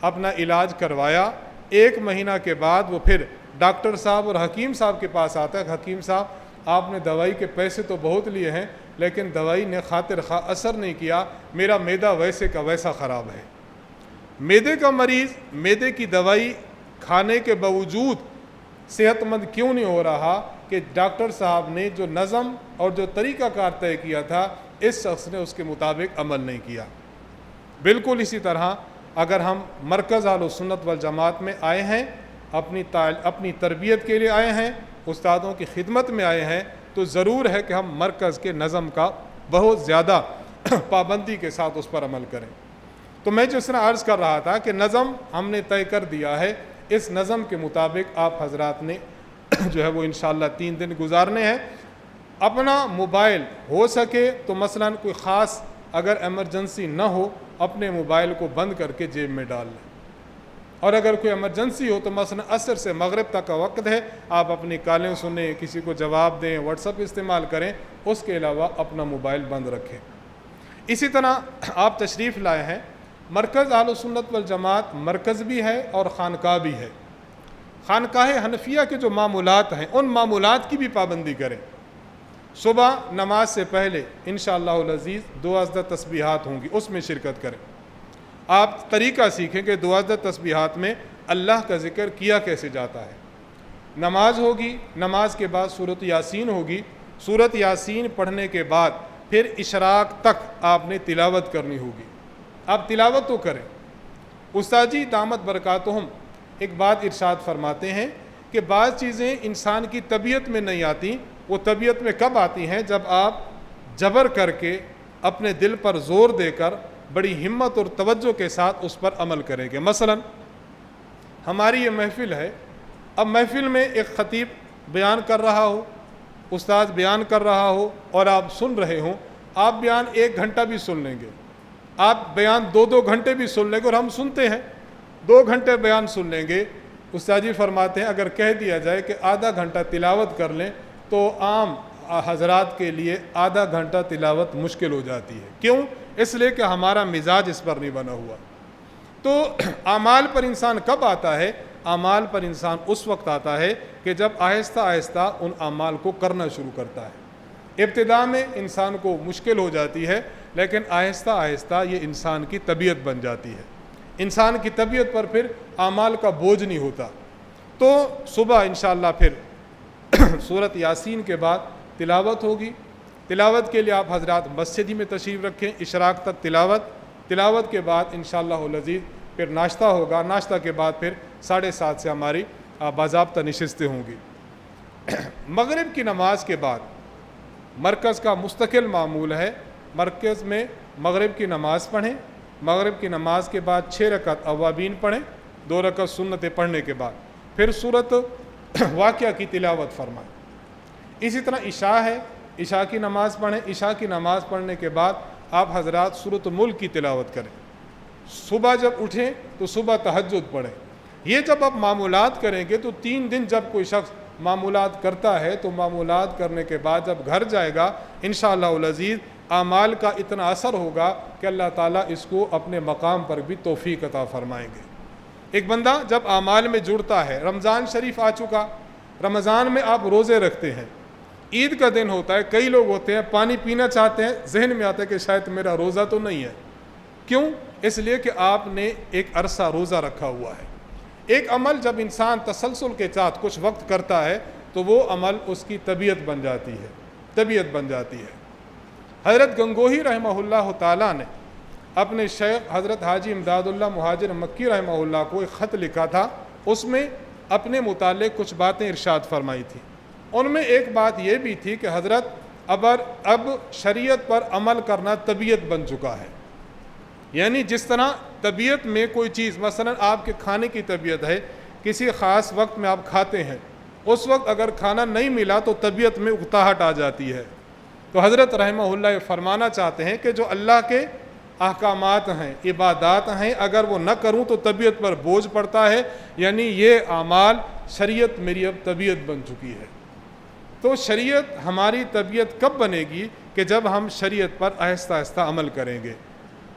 اپنا علاج کروایا، 1 مہینہ کے بعد وہ پھر ڈاکٹر صاحب اور حکیم صاحب کے پاس آتا ہے کہ حکیم صاحب آپ نے دوائی کے پیسے تو بہت لیے ہیں لیکن دوائی نے خاطر خواہ اثر نہیں کیا، میرا معدہ ویسے کا ویسا خراب ہے۔ معدے کا مریض معدے کی دوائی کھانے کے باوجود صحت مند کیوں نہیں ہو رہا؟ کہ ڈاکٹر صاحب نے جو نظم اور جو طریقہ کار طے کیا تھا اس شخص نے اس کے مطابق عمل نہیں کیا۔ بالکل اسی طرح اگر ہم مرکز اہل سنت والجماعت میں آئے ہیں، اپنی تربیت کے لیے آئے ہیں استادوں کی خدمت میں آئے ہیں تو ضرور ہے کہ ہم مرکز کے نظم کا بہت زیادہ پابندی کے ساتھ اس پر عمل کریں۔ تو میں جس طرح عرض کر رہا تھا کہ نظم ہم نے طے کر دیا ہے، اس نظم کے مطابق آپ حضرات نے جو ہے وہ انشاءاللہ 3 دن گزارنے ہیں۔ اپنا موبائل ہو سکے تو مثلا کوئی خاص اگر ایمرجنسی نہ ہو اپنے موبائل کو بند کر کے جیب میں ڈال لیں، اور اگر کوئی ایمرجنسی ہو تو مثلا عصر سے مغرب تک کا وقت ہے، آپ اپنی کالیں سنیں، کسی کو جواب دیں، واٹس ایپ استعمال کریں، اس کے علاوہ اپنا موبائل بند رکھیں۔ اسی طرح آپ تشریف لائے ہیں، مرکز اہل سنت والجماعت مرکز بھی ہے اور خانقاہ بھی ہے۔ خانقاہ حنفیہ کے جو معمولات ہیں ان معمولات کی بھی پابندی کریں۔ صبح نماز سے پہلے انشاءاللہ العزیز 2 تسبیحات ہوں گی، اس میں شرکت کریں۔ آپ طریقہ سیکھیں کہ 2 تسبیحات میں اللہ کا ذکر کیا کیسے جاتا ہے۔ نماز ہوگی، نماز کے بعد سورۃ یاسین ہوگی، سورۃ یاسین پڑھنے کے بعد پھر اشراق تک آپ نے تلاوت کرنی ہوگی۔ آپ تلاوت تو کریں۔ استاد جی دامت برکاتہم ایک بات ارشاد فرماتے ہیں کہ بعض چیزیں انسان کی طبیعت میں نہیں آتی، وہ طبیعت میں کب آتی ہیں؟ جب آپ جبر کر کے اپنے دل پر زور دے کر بڑی ہمت اور توجہ کے ساتھ اس پر عمل کریں گے۔ مثلا ہماری یہ محفل ہے، اب محفل میں ایک خطیب بیان کر رہا ہو، استاد بیان کر رہا ہو اور آپ سن رہے ہوں، آپ بیان 1 گھنٹہ بھی سن لیں گے، آپ بیان 2 گھنٹے بھی سن لیں گے، اور ہم سنتے ہیں 2 گھنٹے بیان سن لیں گے۔ استاد جی فرماتے ہیں اگر کہہ دیا جائے کہ آدھا گھنٹہ تلاوت کر لیں تو عام حضرات کے لیے آدھا گھنٹہ تلاوت مشکل ہو جاتی ہے۔ کیوں؟ اس لیے کہ ہمارا مزاج اس پر نہیں بنا ہوا۔ تو اعمال پر انسان کب آتا ہے؟ اعمال پر انسان اس وقت آتا ہے کہ جب آہستہ آہستہ ان اعمال کو کرنا شروع کرتا ہے۔ ابتدا میں انسان کو مشکل ہو جاتی ہے، لیکن آہستہ آہستہ یہ انسان کی طبیعت بن جاتی ہے۔ انسان کی طبیعت پر پھر اعمال کا بوجھ نہیں ہوتا۔ تو صبح انشاءاللہ پھر سورۃ یاسین کے بعد تلاوت ہوگی۔ تلاوت کے لیے آپ حضرات مسجد ہی میں تشریف رکھیں، اشراق تک تلاوت کے بعد انشاءاللہ العزیز پھر ناشتہ ہوگا، ناشتہ کے بعد پھر 7:30 سے ہماری باضابطہ نشستیں ہوں گی۔ مغرب کی نماز کے بعد مرکز کا مستقل معمول ہے، مرکز میں مغرب کی نماز پڑھیں، مغرب کی نماز کے بعد 6 رکعت اوابین پڑھیں، 2 رکعت سنتیں پڑھنے کے بعد پھر سورۃ واقعہ کی تلاوت فرمائیں۔ اسی طرح عشاء ہے، عشاء کی نماز پڑھیں، عشاء کی نماز پڑھنے کے بعد آپ حضرات سورۃ ملک کی تلاوت کریں۔ صبح جب اٹھیں تو صبح تہجد پڑھیں۔ یہ جب آپ معمولات کریں گے تو 3 دن جب کوئی شخص معمولات کرتا ہے تو معمولات کرنے کے بعد جب گھر جائے گا انشاءاللہ العزیز اعمال کا اتنا اثر ہوگا کہ اللہ تعالیٰ اس کو اپنے مقام پر بھی توفیق عطا فرمائیں گے۔ ایک بندہ جب اعمال میں جڑتا ہے، رمضان شریف آ چکا، رمضان میں آپ روزے رکھتے ہیں، عید کا دن ہوتا ہے، کئی لوگ ہوتے ہیں پانی پینا چاہتے ہیں، ذہن میں آتا ہے کہ شاید میرا روزہ تو نہیں ہے۔ کیوں؟ اس لیے کہ آپ نے ایک عرصہ روزہ رکھا ہوا ہے۔ ایک عمل جب انسان تسلسل کے ساتھ کچھ وقت کرتا ہے تو وہ عمل اس کی طبیعت بن جاتی ہے۔ حضرت گنگوہی رحمہ اللہ تعالیٰ نے اپنے شیخ حضرت حاجی امداد اللہ مہاجر مکی رحمہ اللہ کو ایک خط لکھا تھا، اس میں اپنے متعلق کچھ باتیں ارشاد فرمائی تھی۔ ان میں ایک بات یہ بھی تھی کہ حضرت اب شریعت پر عمل کرنا طبیعت بن چکا ہے، یعنی جس طرح طبیعت میں کوئی چیز، مثلا آپ کے کھانے کی طبیعت ہے، کسی خاص وقت میں آپ کھاتے ہیں، اس وقت اگر کھانا نہیں ملا تو طبیعت میں اکتاہٹ آ جاتی ہے۔ تو حضرت رحمہ اللہ یہ فرمانا چاہتے ہیں کہ جو اللہ کے احکامات ہیں، عبادات ہیں، اگر وہ نہ کروں تو طبیعت پر بوجھ پڑتا ہے، یعنی یہ اعمال شریعت میری اب طبیعت بن چکی ہے۔ تو شریعت ہماری طبیعت کب بنے گی؟ کہ جب ہم شریعت پر آہستہ آہستہ عمل کریں گے۔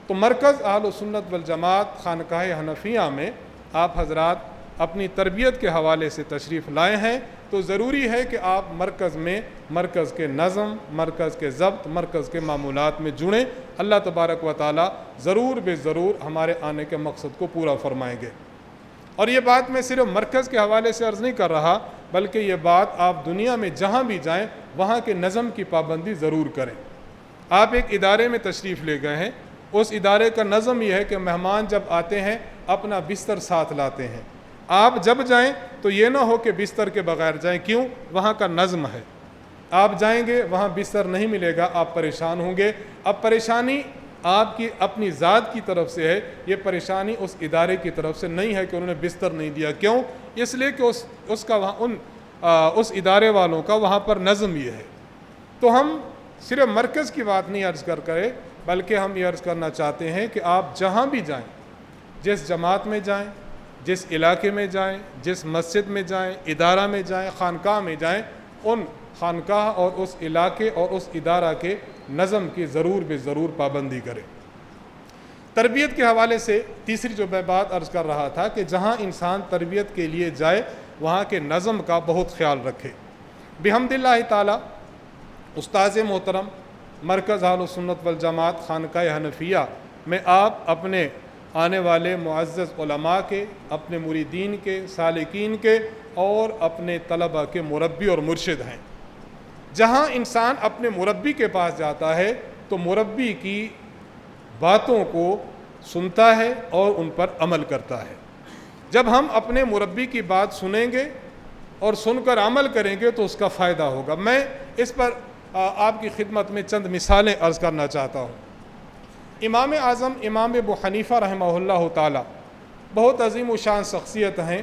تو مرکز اہل سنت والجماعت خانقاہ حنفیہ میں آپ حضرات اپنی تربیت کے حوالے سے تشریف لائے ہیں، تو ضروری ہے کہ آپ مرکز میں مرکز کے نظم، مرکز کے ضبط، مرکز کے معمولات میں جڑیں۔ اللہ تبارک و تعالی ضرور بے ضرور ہمارے آنے کے مقصد کو پورا فرمائیں گے۔ اور یہ بات میں صرف مرکز کے حوالے سے عرض نہیں کر رہا، بلکہ یہ بات آپ دنیا میں جہاں بھی جائیں وہاں کے نظم کی پابندی ضرور کریں۔ آپ ایک ادارے میں تشریف لے گئے ہیں، اس ادارے کا نظم یہ ہے کہ مہمان جب آتے ہیں اپنا بستر ساتھ لاتے ہیں، آپ جب جائیں تو یہ نہ ہو کہ بستر کے بغیر جائیں، کیوں؟ وہاں کا نظم ہے، آپ جائیں گے وہاں بستر نہیں ملے گا، آپ پریشان ہوں گے۔ اب پریشانی آپ کی اپنی ذات کی طرف سے ہے، یہ پریشانی اس ادارے کی طرف سے نہیں ہے کہ انہوں نے بستر نہیں دیا۔ کیوں؟ اس لیے کہ اس کا وہاں اس ادارے والوں کا وہاں پر نظم یہ ہے۔ تو ہم صرف مرکز کی بات نہیں عرض کریں، بلکہ ہم یہ عرض کرنا چاہتے ہیں کہ آپ جہاں بھی جائیں، جس جماعت میں جائیں، جس علاقے میں جائیں، جس مسجد میں جائیں، ادارہ میں جائیں، خانقاہ میں جائیں، ان خانقاہ اور اس علاقے اور اس ادارہ کے نظم کی ضرور بے ضرور پابندی کریں۔ تربیت کے حوالے سے تیسری جو میں بات عرض کر رہا تھا کہ جہاں انسان تربیت کے لیے جائے وہاں کے نظم کا بہت خیال رکھے۔ بحمد اللہ تعالی استاذ محترم مرکز اہل سنت والجماعت خانقاہ حنفیہ میں آپ اپنے آنے والے معزز علماء کے، اپنے مریدین کے، سالکین کے اور اپنے طلبہ کے مربی اور مرشد ہیں۔ جہاں انسان اپنے مربی کے پاس جاتا ہے تو مربی کی باتوں کو سنتا ہے اور ان پر عمل کرتا ہے۔ جب ہم اپنے مربی کی بات سنیں گے اور سن کر عمل کریں گے تو اس کا فائدہ ہوگا۔ میں اس پر آپ کی خدمت میں چند مثالیں عرض کرنا چاہتا ہوں۔ امام اعظم امام ابو حنیفہ رحمہ اللہ تعالی بہت عظیم و شان شخصیت ہیں۔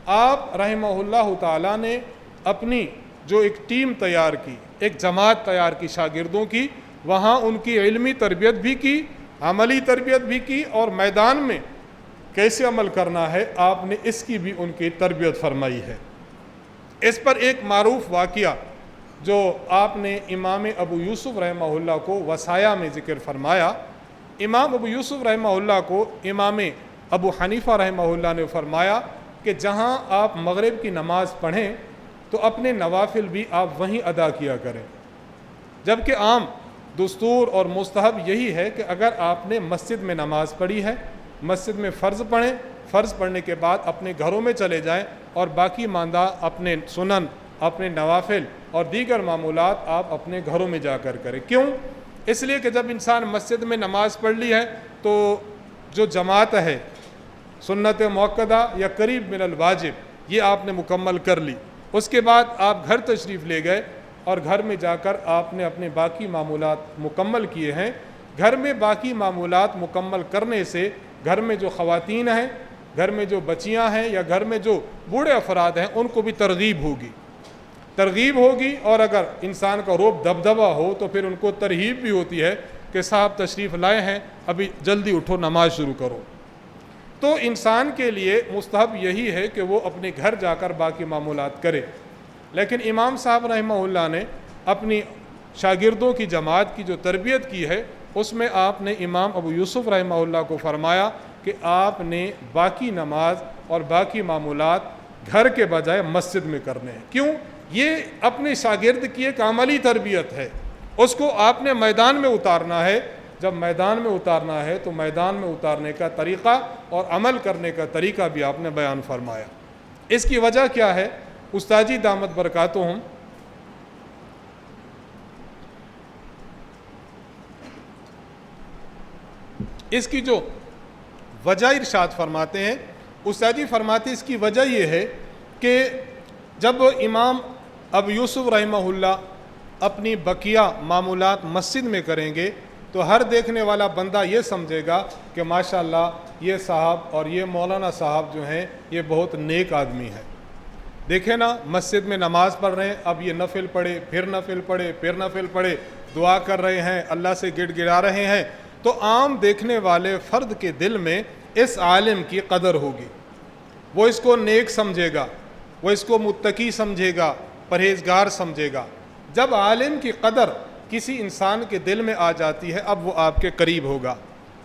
آپ رحمہ اللہ تعالی نے اپنی جو ایک ٹیم تیار کی، ایک جماعت تیار کی شاگردوں کی، وہاں ان کی علمی تربیت بھی کی، عملی تربیت بھی کی، اور میدان میں کیسے عمل کرنا ہے آپ نے اس کی بھی ان کی تربیت فرمائی ہے۔ اس پر ایک معروف واقعہ جو آپ نے امام ابو یوسف رحمہ اللہ کو وصایا میں ذکر فرمایا، امام ابو یوسف رحمہ اللہ کو امام ابو حنیفہ رحمہ اللہ نے فرمایا کہ جہاں آپ مغرب کی نماز پڑھیں تو اپنے نوافل بھی آپ وہیں ادا کیا کریں، جبکہ عام دستور اور مستحب یہی ہے کہ اگر آپ نے مسجد میں نماز پڑھی ہے، مسجد میں فرض پڑھیں، فرض پڑھنے کے بعد اپنے گھروں میں چلے جائیں اور باقی ماندہ اپنے سنن، اپنے نوافل اور دیگر معمولات آپ اپنے گھروں میں جا کر کریں۔ کیوں؟ اس لیے کہ جب انسان مسجد میں نماز پڑھ لی ہے تو جو جماعت ہے سنت موقدہ یا قریب من الواجب یہ آپ نے مکمل کر لی، اس کے بعد آپ گھر تشریف لے گئے اور گھر میں جا کر آپ نے اپنے باقی معمولات مکمل کیے ہیں۔ گھر میں باقی معمولات مکمل کرنے سے گھر میں جو خواتین ہیں، گھر میں جو بچیاں ہیں یا گھر میں جو بوڑھے افراد ہیں ان کو بھی ترغیب ہوگی، اور اگر انسان کا روب دبدبہ ہو تو پھر ان کو ترغیب بھی ہوتی ہے کہ صاحب تشریف لائے ہیں، ابھی جلدی اٹھو نماز شروع کرو۔ تو انسان کے لیے مستحب یہی ہے کہ وہ اپنے گھر جا کر باقی معمولات کرے، لیکن امام صاحب رحمہ اللہ نے اپنی شاگردوں کی جماعت کی جو تربیت کی ہے اس میں آپ نے امام ابو یوسف رحمہ اللہ کو فرمایا کہ آپ نے باقی نماز اور باقی معمولات گھر کے بجائے مسجد میں کرنے ہیں۔ کیوں؟ یہ اپنے شاگرد کی ایک عملی تربیت ہے، اس کو آپ نے میدان میں اتارنا ہے۔ جب میدان میں اتارنا ہے تو میدان میں اتارنے کا طریقہ اور عمل کرنے کا طریقہ بھی آپ نے بیان فرمایا۔ اس کی وجہ کیا ہے؟ استاد جی دامت برکاتہم اس کی جو وجہ ارشاد فرماتے ہیں، استاد جی فرماتے ہیں اس کی وجہ یہ ہے کہ جب امام ابو یوسف رحمہ اللہ اپنی بقیہ معمولات مسجد میں کریں گے تو ہر دیکھنے والا بندہ یہ سمجھے گا کہ ماشاءاللہ یہ صاحب اور یہ مولانا صاحب جو ہیں یہ بہت نیک آدمی ہیں۔ دیکھیں نا، مسجد میں نماز پڑھ رہے ہیں، اب یہ نفل پڑھے، پھر نفل پڑھے، پھر نفل پڑھے، دعا کر رہے ہیں، اللہ سے گڑ گڑا رہے ہیں۔ تو عام دیکھنے والے فرد کے دل میں اس عالم کی قدر ہوگی، وہ اس کو نیک سمجھے گا، وہ اس کو متقی سمجھے گا، پرہیزگار سمجھے گا۔ جب عالم کی قدر کسی انسان کے دل میں آ جاتی ہے اب وہ آپ کے قریب ہوگا،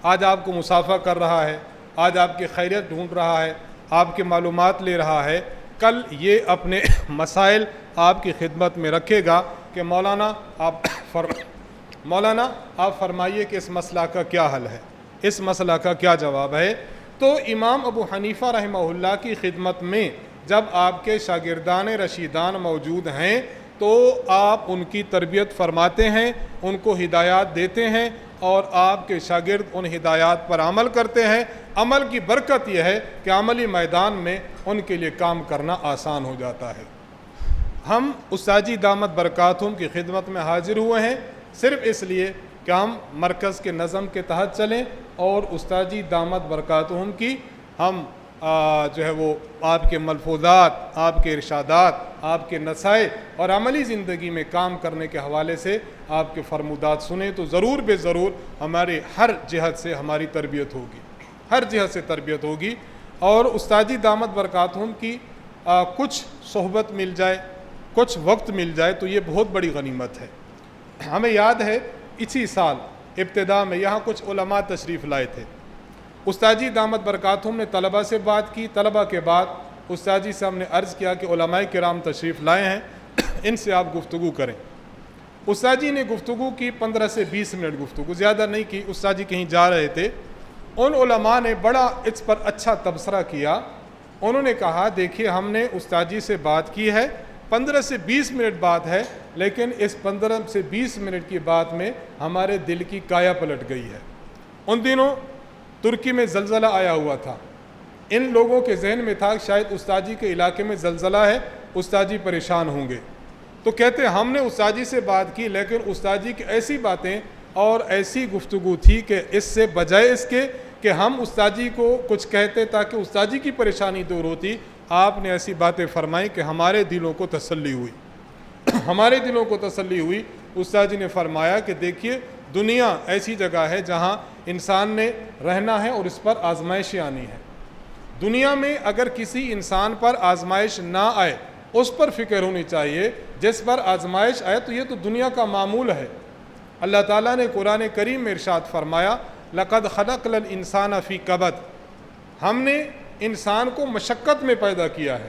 آج آپ کو مصافحہ کر رہا ہے، آج آپ کی خیریت ڈھونڈ رہا ہے، آپ کی معلومات لے رہا ہے، کل یہ اپنے مسائل آپ کی خدمت میں رکھے گا کہ مولانا آپ فرمائیے کہ اس مسئلہ کا کیا حل ہے، اس مسئلہ کا کیا جواب ہے۔ تو امام ابو حنیفہ رحمہ اللہ کی خدمت میں جب آپ کے شاگردان رشیدان موجود ہیں تو آپ ان کی تربیت فرماتے ہیں، ان کو ہدایات دیتے ہیں اور آپ کے شاگرد ان ہدایات پر عمل کرتے ہیں۔ عمل کی برکت یہ ہے کہ عملی میدان میں ان کے لیے کام کرنا آسان ہو جاتا ہے۔ ہم استاد جی دامت برکاتہم کی خدمت میں حاضر ہوئے ہیں صرف اس لیے کہ ہم مرکز کے نظم کے تحت چلیں اور استاد جی دامت برکاتہم کی ہم جو ہے وہ آپ کے ملفوظات، آپ کے ارشادات، آپ کے نصائح اور عملی زندگی میں کام کرنے کے حوالے سے آپ کے فرمودات سنیں تو ضرور بے ضرور ہمارے ہر جہت سے ہماری تربیت ہوگی، ہر جہت سے تربیت ہوگی۔ اور استاد جی دامت برکاتہم کی کچھ صحبت مل جائے، کچھ وقت مل جائے تو یہ بہت بڑی غنیمت ہے۔ ہمیں یاد ہے اسی سال ابتدا میں یہاں کچھ علماء تشریف لائے تھے۔ استاد جی دامت برکاتہم نے طلبہ سے بات کی، طلبہ کے بعد استاد جی سے ہم نے عرض کیا کہ علماء کرام تشریف لائے ہیں، ان سے آپ گفتگو کریں۔ استاد جی نے گفتگو کی 15 سے 20 منٹ گفتگو، زیادہ نہیں کی۔ استاد جی کہیں جا رہے تھے، ان علماء نے بڑا اس پر اچھا تبصرہ کیا۔ انہوں نے کہا دیکھیے ہم نے استاد جی سے بات کی ہے، 15 سے 20 منٹ بات ہے، لیکن اس 15 سے 20 منٹ کی بات میں ہمارے دل کی کایا پلٹ گئی ہے۔ ان دنوں ترکی میں زلزلہ آیا ہوا تھا، ان لوگوں کے ذہن میں تھا شاید استاد جی کے علاقے میں زلزلہ ہے، استاد جی پریشان ہوں گے، تو کہتے ہم نے استاد جی سے بات کی لیکن استاد جی کی ایسی باتیں اور ایسی گفتگو تھی کہ اس سے بجائے اس کے کہ ہم استاد جی کو کچھ کہتے تاکہ استاد جی کی پریشانی دور ہوتی، آپ نے ایسی باتیں فرمائیں کہ ہمارے دلوں کو تسلی ہوئی، ہمارے دلوں کو تسلی ہوئی۔ استاد جی نے فرمایا کہ دیکھیے دنیا ایسی جگہ ہے جہاں انسان نے رہنا ہے اور اس پر آزمائشیں آنی ہیں۔ دنیا میں اگر کسی انسان پر آزمائش نہ آئے اس پر فکر ہونی چاہیے، جس پر آزمائش آئے تو یہ تو دنیا کا معمول ہے۔ اللہ تعالیٰ نے قرآن کریم میں ارشاد فرمایا لَقَدْ خَلَقْنَا الْإِنسَانَ فِي كَبَدٍ، ہم نے انسان کو مشقت میں پیدا کیا ہے۔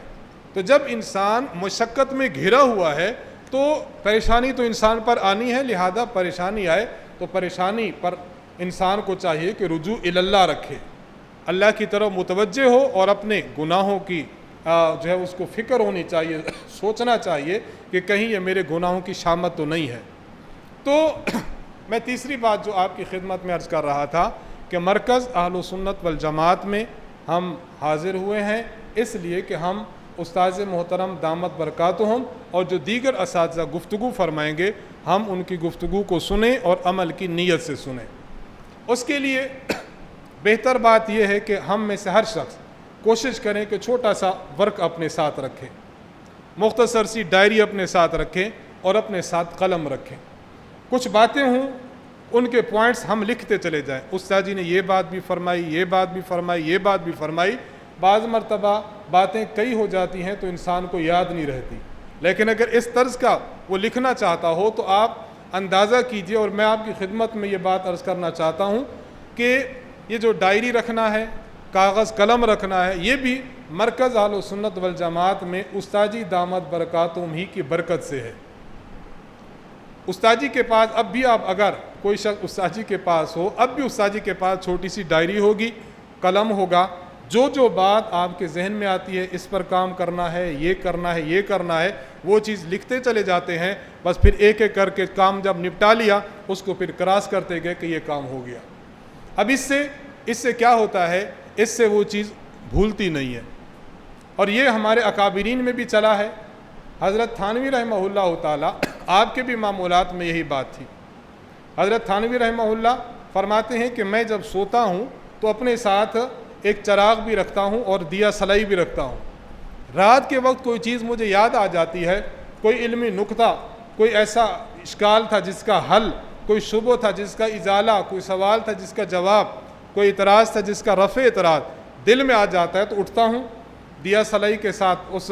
تو جب انسان مشقت میں گھرا ہوا ہے تو پریشانی تو انسان پر آنی ہے، لہذا پریشانی آئے تو پریشانی پر انسان کو چاہیے کہ رجوع اللہ رکھے، اللہ کی طرف متوجہ ہو اور اپنے گناہوں کی جو ہے اس کو فکر ہونی چاہیے، سوچنا چاہیے کہ کہیں یہ میرے گناہوں کی شامت تو نہیں ہے۔ تو میں تیسری بات جو آپ کی خدمت میں عرض کر رہا تھا کہ مرکز اہل سنت والجماعت میں ہم حاضر ہوئے ہیں اس لیے کہ ہم استاذ محترم دامت برکاتہم اور جو دیگر اساتذہ گفتگو فرمائیں گے ہم ان کی گفتگو کو سنیں اور عمل کی نیت سے سنیں۔ اس کے لیے بہتر بات یہ ہے کہ ہم میں سے ہر شخص کوشش کریں کہ چھوٹا سا ورک اپنے ساتھ رکھیں، مختصر سی ڈائری اپنے ساتھ رکھیں اور اپنے ساتھ قلم رکھیں۔ کچھ باتیں ہوں ان کے پوائنٹس ہم لکھتے چلے جائیں، استاد جی نے یہ بات بھی فرمائی، یہ بات بھی فرمائی، یہ بات بھی فرمائی۔ بعض مرتبہ باتیں کئی ہو جاتی ہیں تو انسان کو یاد نہیں رہتی، لیکن اگر اس طرز کا وہ لکھنا چاہتا ہو تو آپ اندازہ کیجئے، اور میں آپ کی خدمت میں یہ بات عرض کرنا چاہتا ہوں کہ یہ جو ڈائری رکھنا ہے، کاغذ قلم رکھنا ہے، یہ بھی مرکز اہل سنت والجماعت میں استاد جی دامت برکاتہم ہی کی برکت سے ہے۔ استاد جی کے پاس اب بھی آپ اگر کوئی شخص استاد جی کے پاس ہو، اب بھی استاد جی کے پاس چھوٹی سی ڈائری ہوگی، قلم ہوگا، جو بات آپ کے ذہن میں آتی ہے اس پر کام کرنا ہے، یہ کرنا ہے، یہ کرنا ہے، وہ چیز لکھتے چلے جاتے ہیں، بس پھر ایک ایک کر کے کام جب نپٹا لیا اس کو پھر کراس کرتے گئے کہ یہ کام ہو گیا۔ اب اس سے کیا ہوتا ہے، اس سے وہ چیز بھولتی نہیں ہے، اور یہ ہمارے اکابرین میں بھی چلا ہے۔ حضرت تھانوی رحمہ اللہ تعالیٰ، آپ کے بھی معمولات میں یہی بات تھی۔ حضرت تھانوی رحمہ اللہ فرماتے ہیں کہ میں جب سوتا ہوں تو اپنے ساتھ ایک چراغ بھی رکھتا ہوں اور دیا سلائی بھی رکھتا ہوں۔ رات کے وقت کوئی چیز مجھے یاد آ جاتی ہے، کوئی علمی نقطہ، کوئی ایسا اشکال تھا جس کا حل، کوئی شبہ تھا جس کا ازالہ، کوئی سوال تھا جس کا جواب، کوئی اعتراض تھا جس کا رفع اعتراض دل میں آ جاتا ہے تو اٹھتا ہوں، دیا سلائی کے ساتھ اس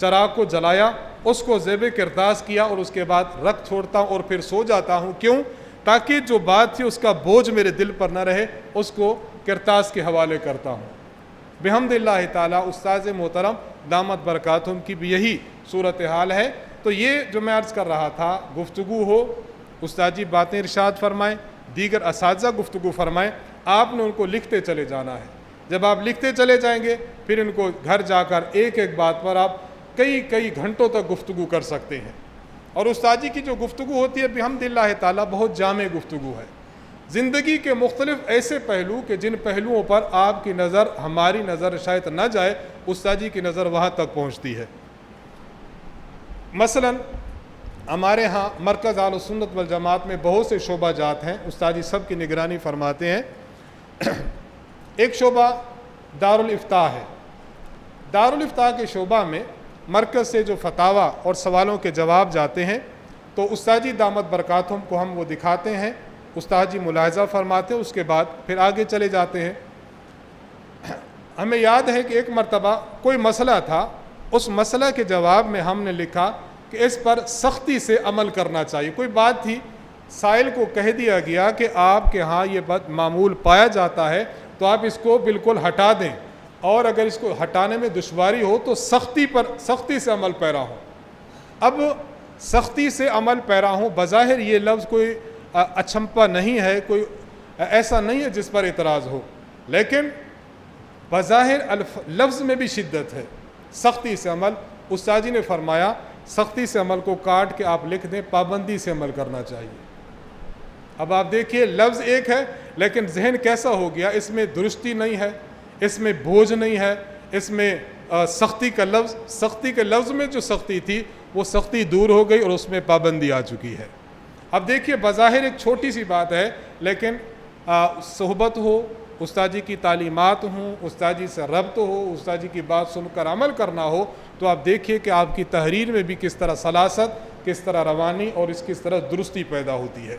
چراغ کو جلایا، اس کو زیب کرتاز کیا اور اس کے بعد رکھ چھوڑتا ہوں اور پھر سو جاتا ہوں۔ کیوں؟ تاکہ جو بات تھی اس کا بوجھ میرے دل پر نہ رہے، اس کو کرتاز کے حوالے کرتا ہوں۔ بحمد اللہ تعالیٰ استاذ محترم دامت برکاتہم کی بھی یہی صورتحال ہے۔ تو یہ جو میں عرض کر رہا تھا، گفتگو ہو، استاد جی باتیں ارشاد فرمائیں، دیگر اساتذہ گفتگو فرمائیں، آپ نے ان کو لکھتے چلے جانا ہے۔ جب آپ لکھتے چلے جائیں گے پھر ان کو گھر جا کر ایک ایک بات پر آپ کئی گھنٹوں تک گفتگو کر سکتے ہیں۔ اور استاذی کی جو گفتگو ہوتی ہے بحمداللہ تعالیٰ بہت جامع گفتگو ہے، زندگی کے مختلف ایسے پہلو کہ جن پہلوؤں پر آپ کی نظر ہماری نظر شاید نہ جائے، استاذی کی نظر وہاں تک پہنچتی ہے۔ مثلا ہمارے ہاں مرکز اہل سنت والجماعت میں بہت سے شعبہ جات ہیں، استاذی سب کی نگرانی فرماتے ہیں۔ ایک شعبہ دارالفتاء ہے۔ دارالفتاء کے شعبہ میں مرکز سے جو فتاویٰ اور سوالوں کے جواب جاتے ہیں تو استاد جی دامت برکاتہم کو ہم وہ دکھاتے ہیں، استاد جی ملاحظہ فرماتے ہیں، اس کے بعد پھر آگے چلے جاتے ہیں۔ ہمیں یاد ہے کہ ایک مرتبہ کوئی مسئلہ تھا، اس مسئلہ کے جواب میں ہم نے لکھا کہ اس پر سختی سے عمل کرنا چاہیے۔ کوئی بات تھی، سائل کو کہہ دیا گیا کہ آپ کے ہاں یہ بد معمول پایا جاتا ہے تو آپ اس کو بالکل ہٹا دیں، اور اگر اس کو ہٹانے میں دشواری ہو تو سختی سے عمل پیرا ہو۔ اب سختی سے عمل پیرا ہوں، بظاہر یہ لفظ کوئی اچھمپا نہیں ہے، کوئی ایسا نہیں ہے جس پر اعتراض ہو، لیکن بظاہر لفظ میں بھی شدت ہے۔ سختی سے عمل، استاد جی نے فرمایا سختی سے عمل کو کاٹ کے آپ لکھ دیں پابندی سے عمل کرنا چاہیے۔ اب آپ دیکھیے لفظ ایک ہے لیکن ذہن کیسا ہو گیا، اس میں درستی نہیں ہے، اس میں بوجھ نہیں ہے، اس میں سختی کے لفظ میں جو سختی تھی وہ سختی دور ہو گئی اور اس میں پابندی آ چکی ہے۔ اب دیکھیے بظاہر ایک چھوٹی سی بات ہے، لیکن صحبت ہو، استاد جی کی تعلیمات ہوں، استاد جی سے ربط ہو، استاد جی کی بات سن کر عمل کرنا ہو، تو آپ دیکھیے کہ آپ کی تحریر میں بھی کس طرح سلاست، کس طرح روانی اور کس طرح درستی پیدا ہوتی ہے۔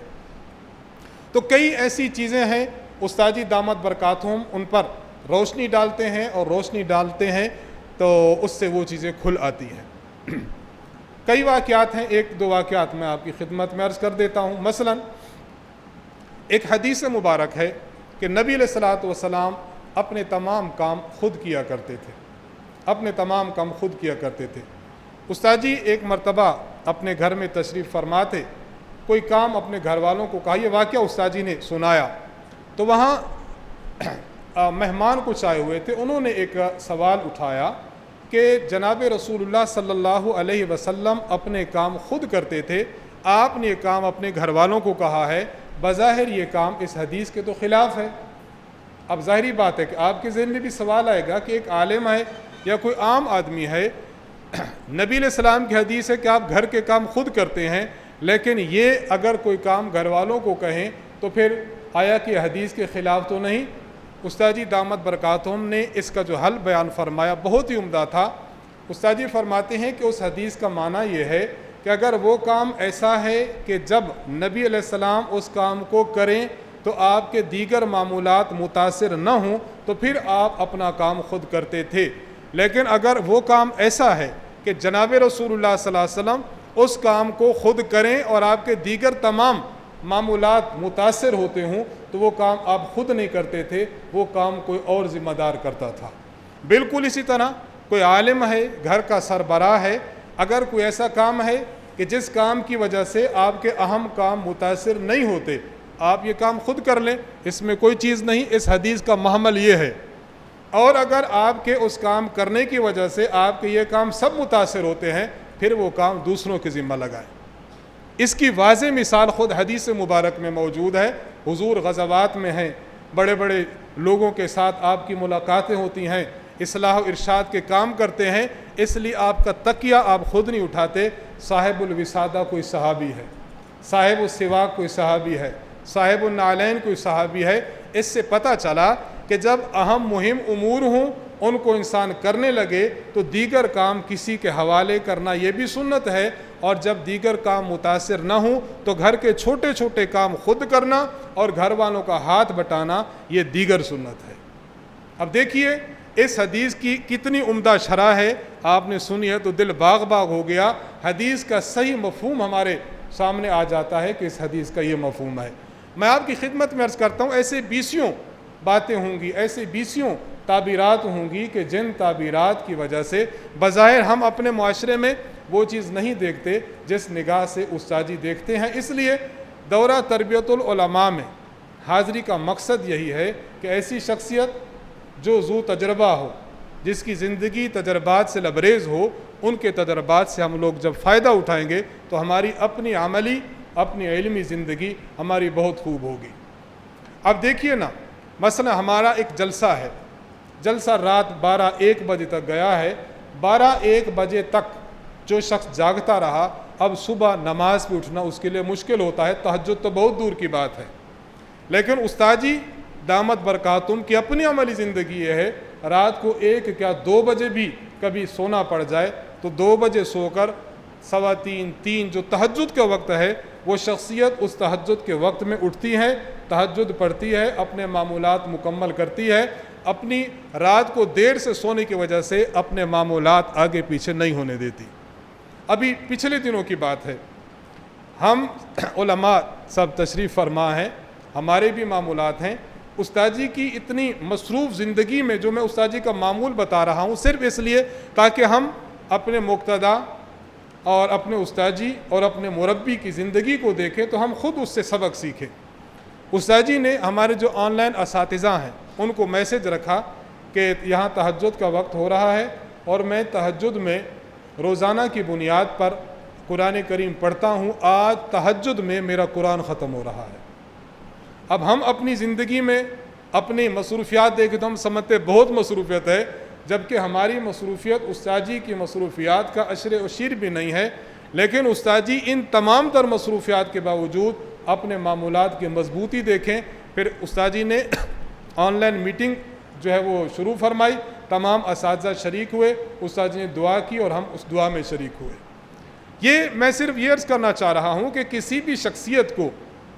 تو کئی ایسی چیزیں ہیں استاد جی دامت برکاتہم ان پر روشنی ڈالتے ہیں، اور روشنی ڈالتے ہیں تو اس سے وہ چیزیں کھل آتی ہیں۔ کئی واقعات ہیں، ایک دو واقعات میں آپ کی خدمت میں عرض کر دیتا ہوں۔ مثلا ایک حدیث مبارک ہے کہ نبی علیہ الصلوۃ والسلام اپنے تمام کام خود کیا کرتے تھے۔ استاد جی ایک مرتبہ اپنے گھر میں تشریف فرما تھے، کوئی کام اپنے گھر والوں کو کہا، یہ واقعہ استاد جی نے سنایا، تو وہاں مہمان کچھ آئے ہوئے تھے، انہوں نے ایک سوال اٹھایا کہ جناب رسول اللہ صلی اللہ علیہ وسلم اپنے کام خود کرتے تھے، آپ نے یہ کام اپنے گھر والوں کو کہا ہے، بظاہر یہ کام اس حدیث کے تو خلاف ہے۔ اب ظاہری بات ہے کہ آپ کے ذہن میں بھی سوال آئے گا کہ ایک عالم ہے یا کوئی عام آدمی ہے، نبی علیہ السلام کی حدیث ہے کہ آپ گھر کے کام خود کرتے ہیں، لیکن یہ اگر کوئی کام گھر والوں کو کہیں تو پھر آیا کہ حدیث کے خلاف تو نہیں؟ استاد جی دامت برکاتہم نے اس کا جو حل بیان فرمایا بہت ہی عمدہ تھا۔ استاد جی فرماتے ہیں کہ اس حدیث کا معنی یہ ہے کہ اگر وہ کام ایسا ہے کہ جب نبی علیہ السلام اس کام کو کریں تو آپ کے دیگر معمولات متاثر نہ ہوں تو پھر آپ اپنا کام خود کرتے تھے، لیکن اگر وہ کام ایسا ہے کہ جناب رسول اللہ صلی اللہ علیہ وسلم اس کام کو خود کریں اور آپ کے دیگر تمام معمولات متاثر ہوتے ہوں تو وہ کام آپ خود نہیں کرتے تھے، وہ کام کوئی اور ذمہ دار کرتا تھا۔ بالکل اسی طرح کوئی عالم ہے، گھر کا سربراہ ہے، اگر کوئی ایسا کام ہے کہ جس کام کی وجہ سے آپ کے اہم کام متاثر نہیں ہوتے، آپ یہ کام خود کر لیں، اس میں کوئی چیز نہیں، اس حدیث کا محمل یہ ہے۔ اور اگر آپ کے اس کام کرنے کی وجہ سے آپ کے یہ کام سب متاثر ہوتے ہیں، پھر وہ کام دوسروں کے ذمہ لگائیں۔ اس کی واضح مثال خود حدیث مبارک میں موجود ہے۔ حضور غزوات میں ہیں، بڑے بڑے لوگوں کے ساتھ آپ کی ملاقاتیں ہوتی ہیں، اصلاح و ارشاد کے کام کرتے ہیں، اس لیے آپ کا تکیہ آپ خود نہیں اٹھاتے، صاحب الوسادہ کوئی صحابی ہے، صاحب السواک کوئی صحابی ہے، صاحب النعلین کوئی صحابی ہے۔ اس سے پتہ چلا کہ جب اہم مہم امور ہوں ان کو انسان کرنے لگے تو دیگر کام کسی کے حوالے کرنا یہ بھی سنت ہے، اور جب دیگر کام متاثر نہ ہوں تو گھر کے چھوٹے چھوٹے کام خود کرنا اور گھر والوں کا ہاتھ بٹانا یہ دیگر سنت ہے۔ اب دیکھیے اس حدیث کی کتنی عمدہ شرح ہے، آپ نے سنی ہے تو دل باغ باغ ہو گیا۔ حدیث کا صحیح مفہوم ہمارے سامنے آ جاتا ہے کہ اس حدیث کا یہ مفہوم ہے۔ میں آپ کی خدمت میں عرض کرتا ہوں، ایسے بیسیوں باتیں ہوں گی، ایسے بیسیوں تعبیرات ہوں گی کہ جن تعبیرات کی وجہ سے بظاہر ہم اپنے معاشرے میں وہ چیز نہیں دیکھتے جس نگاہ سے استاد جی دیکھتے ہیں۔ اس لیے دورہ تربیت العلماء میں حاضری کا مقصد یہی ہے کہ ایسی شخصیت جو ذو تجربہ ہو، جس کی زندگی تجربات سے لبریز ہو، ان کے تجربات سے ہم لوگ جب فائدہ اٹھائیں گے تو ہماری اپنی عملی اپنی علمی زندگی ہماری بہت خوب ہوگی۔ اب دیکھیے نا، مثلا ہمارا ایک جلسہ ہے، جلسہ رات 12-1 بجے تک گیا ہے، 12-1 بجے تک جو شخص جاگتا رہا، اب صبح نماز پہ اٹھنا اس کے لیے مشکل ہوتا ہے، تہجد تو بہت دور کی بات ہے۔ لیکن استاد جی دامت برکاتہم کی اپنی عملی زندگی یہ ہے، رات کو 1 کیا 2 بجے بھی کبھی سونا پڑ جائے تو 2 بجے سو کر 2:15-3 جو تہجد کا وقت ہے، وہ شخصیت اس تہجد کے وقت میں اٹھتی ہے، تہجد پڑھتی ہے، اپنے معمولات مکمل کرتی ہے، اپنی رات کو دیر سے سونے کی وجہ سے اپنے معمولات آگے پیچھے نہیں ہونے دیتی۔ ابھی پچھلے دنوں کی بات ہے، ہم علماء سب تشریف فرما ہیں، ہمارے بھی معمولات ہیں، استاد جی کی اتنی مصروف زندگی میں جو میں استاد جی کا معمول بتا رہا ہوں صرف اس لیے تاکہ ہم اپنے مقتدا اور اپنے استاد جی اور اپنے مربی کی زندگی کو دیکھیں تو ہم خود اس سے سبق سیکھیں۔ استاد جی نے ہمارے جو آن لائن اساتذہ ہیں ان کو میسج رکھا کہ یہاں تہجد کا وقت ہو رہا ہے اور میں تہجد میں روزانہ کی بنیاد پر قرآن کریم پڑھتا ہوں، آج تہجد میں میرا قرآن ختم ہو رہا ہے۔ اب ہم اپنی زندگی میں اپنی مصروفیات دیکھیں تو ہم سمجھتے بہت مصروفیت ہے، جبکہ ہماری مصروفیت استاد جی کی مصروفیات کا عشر عشیر بھی نہیں ہے، لیکن استاد جی ان تمام تر مصروفیات کے باوجود اپنے معمولات کی مضبوطی دیکھیں۔ پھر استاد جی نے آن لائن میٹنگ جو ہے وہ شروع فرمائی، تمام اساتذہ شریک ہوئے، استاد جی نے دعا کی اور ہم اس دعا میں شریک ہوئے۔ یہ میں صرف یہ عرض کرنا چاہ رہا ہوں کہ کسی بھی شخصیت کو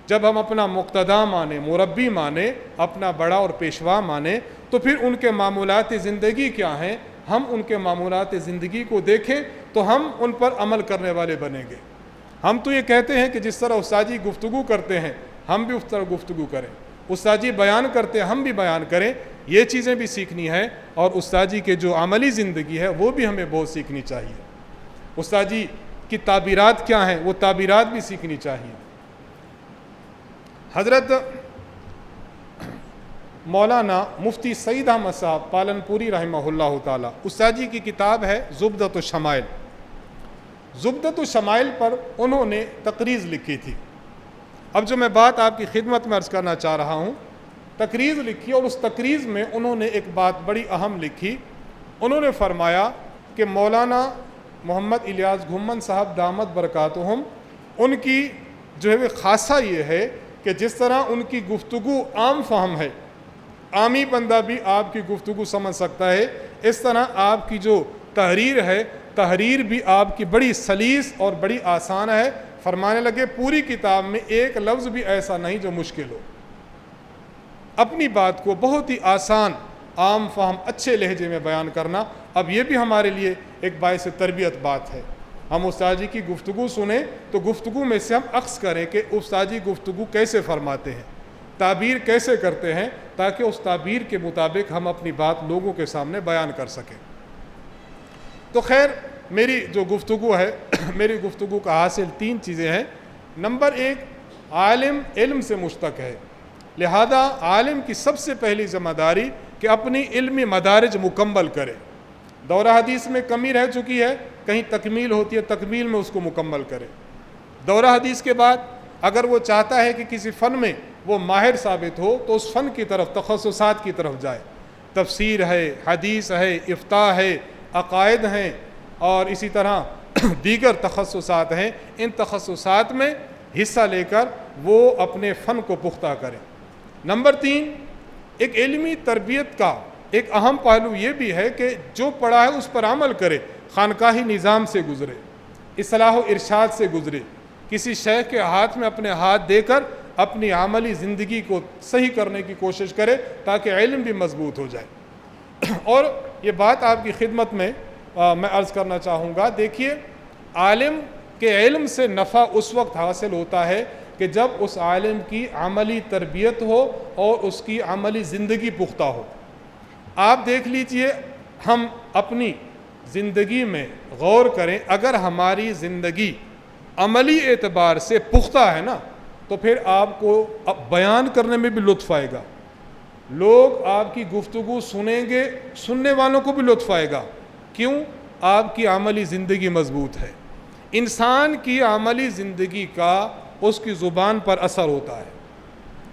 جب ہم اپنا مقتدا مانیں، مربی مانیں، اپنا بڑا اور پیشوا مانیں، تو پھر ان کے معمولات زندگی کیا ہیں، ہم ان کے معمولات زندگی کو دیکھیں تو ہم ان پر عمل کرنے والے بنیں گے۔ ہم تو یہ کہتے ہیں کہ جس طرح استاد جی گفتگو کرتے ہیں ہم بھی اس طرح گفتگو کریں، استاد جی بیان کرتے ہیں ہم بھی بیان کریں، یہ چیزیں بھی سیکھنی ہے، اور استاد جی کے جو عملی زندگی ہے وہ بھی ہمیں بہت سیکھنی چاہیے۔ استاد جی کی تعبیرات کیا ہیں، وہ تعبیرات بھی سیکھنی چاہیے۔ حضرت مولانا مفتی سعید احمد صاحب پالن پوری رحمہ اللہ تعالی، استاد جی کی کتاب ہے زبدۃ الشمائل، زبدۃ الشمائل پر انہوں نے تقریض لکھی تھی۔ اب جو میں بات آپ کی خدمت میں عرض کرنا چاہ رہا ہوں، تقریض لکھی اور اس تقریض میں انہوں نے ایک بات بڑی اہم لکھی۔ انہوں نے فرمایا کہ مولانا محمد الیاس گھمن صاحب دامت برکاتہم، ان کی جو ہے وہ خاصہ یہ ہے کہ جس طرح ان کی گفتگو عام فہم ہے، عامی بندہ بھی آپ کی گفتگو سمجھ سکتا ہے، اس طرح آپ کی جو تحریر ہے، تحریر بھی آپ کی بڑی سلیس اور بڑی آسان ہے۔ فرمانے لگے پوری کتاب میں ایک لفظ بھی ایسا نہیں جو مشکل ہو، اپنی بات کو بہت ہی آسان، عام فہم، اچھے لہجے میں بیان کرنا۔ اب یہ بھی ہمارے لیے ایک باعث تربیت بات ہے، ہم استاد جی کی گفتگو سنیں تو گفتگو میں سے ہم عکس کریں کہ استاد جی گفتگو کیسے فرماتے ہیں، تعبیر کیسے کرتے ہیں، تاکہ اس تعبیر کے مطابق ہم اپنی بات لوگوں کے سامنے بیان کر سکیں۔ تو خیر میری جو گفتگو ہے، میری گفتگو کا حاصل 3 چیزیں ہیں۔ نمبر 1، عالم علم سے مشتق ہے، لہذا عالم کی سب سے پہلی ذمہ داری کہ اپنی علمی مدارج مکمل کرے۔ دورہ حدیث میں کمی رہ چکی ہے، کہیں تکمیل ہوتی ہے، تکمیل میں اس کو مکمل کرے۔ دورہ حدیث کے بعد اگر وہ چاہتا ہے کہ کسی فن میں وہ ماہر ثابت ہو تو اس فن کی طرف، تخصصات کی طرف جائے، تفسیر ہے، حدیث ہے، افتاء ہے، عقائد ہیں، اور اسی طرح دیگر تخصصات ہیں، ان تخصصات میں حصہ لے کر وہ اپنے فن کو پختہ کریں۔ نمبر 3، ایک علمی تربیت کا ایک اہم پہلو یہ بھی ہے کہ جو پڑھا ہے اس پر عمل کرے، خانقاہی نظام سے گزرے، اصلاح و ارشاد سے گزرے، کسی شیخ کے ہاتھ میں اپنے ہاتھ دے کر اپنی عملی زندگی کو صحیح کرنے کی کوشش کرے تاکہ علم بھی مضبوط ہو جائے۔ اور یہ بات آپ کی خدمت میں میں عرض کرنا چاہوں گا، دیکھیے عالم کے علم سے نفع اس وقت حاصل ہوتا ہے کہ جب اس عالم کی عملی تربیت ہو اور اس کی عملی زندگی پختہ ہو۔ آپ دیکھ لیجئے، ہم اپنی زندگی میں غور کریں، اگر ہماری زندگی عملی اعتبار سے پختہ ہے نا تو پھر آپ کو بیان کرنے میں بھی لطف آئے گا، لوگ آپ کی گفتگو سنیں گے، سننے والوں کو بھی لطف آئے گا۔ کیوں؟ آپ کی عملی زندگی مضبوط ہے۔ انسان کی عملی زندگی کا اس کی زبان پر اثر ہوتا ہے،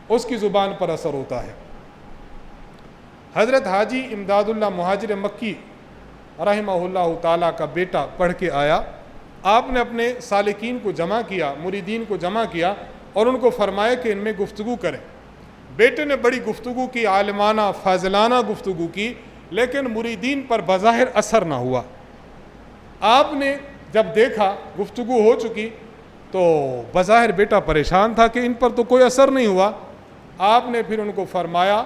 اس کی زبان پر اثر ہوتا ہے۔ حضرت حاجی امداد اللہ مہاجر مکی رحمہ اللہ تعالیٰ کا بیٹا پڑھ کے آیا، آپ نے اپنے سالکین کو جمع کیا، مریدین کو جمع کیا اور ان کو فرمایا کہ ان میں گفتگو کریں۔ بیٹے نے بڑی گفتگو کی، عالمانہ فاضلانہ گفتگو کی، لیکن مریدین پر بظاہر اثر نہ ہوا۔ آپ نے جب دیکھا گفتگو ہو چکی تو بظاہر بیٹا پریشان تھا کہ ان پر تو کوئی اثر نہیں ہوا۔ آپ نے پھر ان کو فرمایا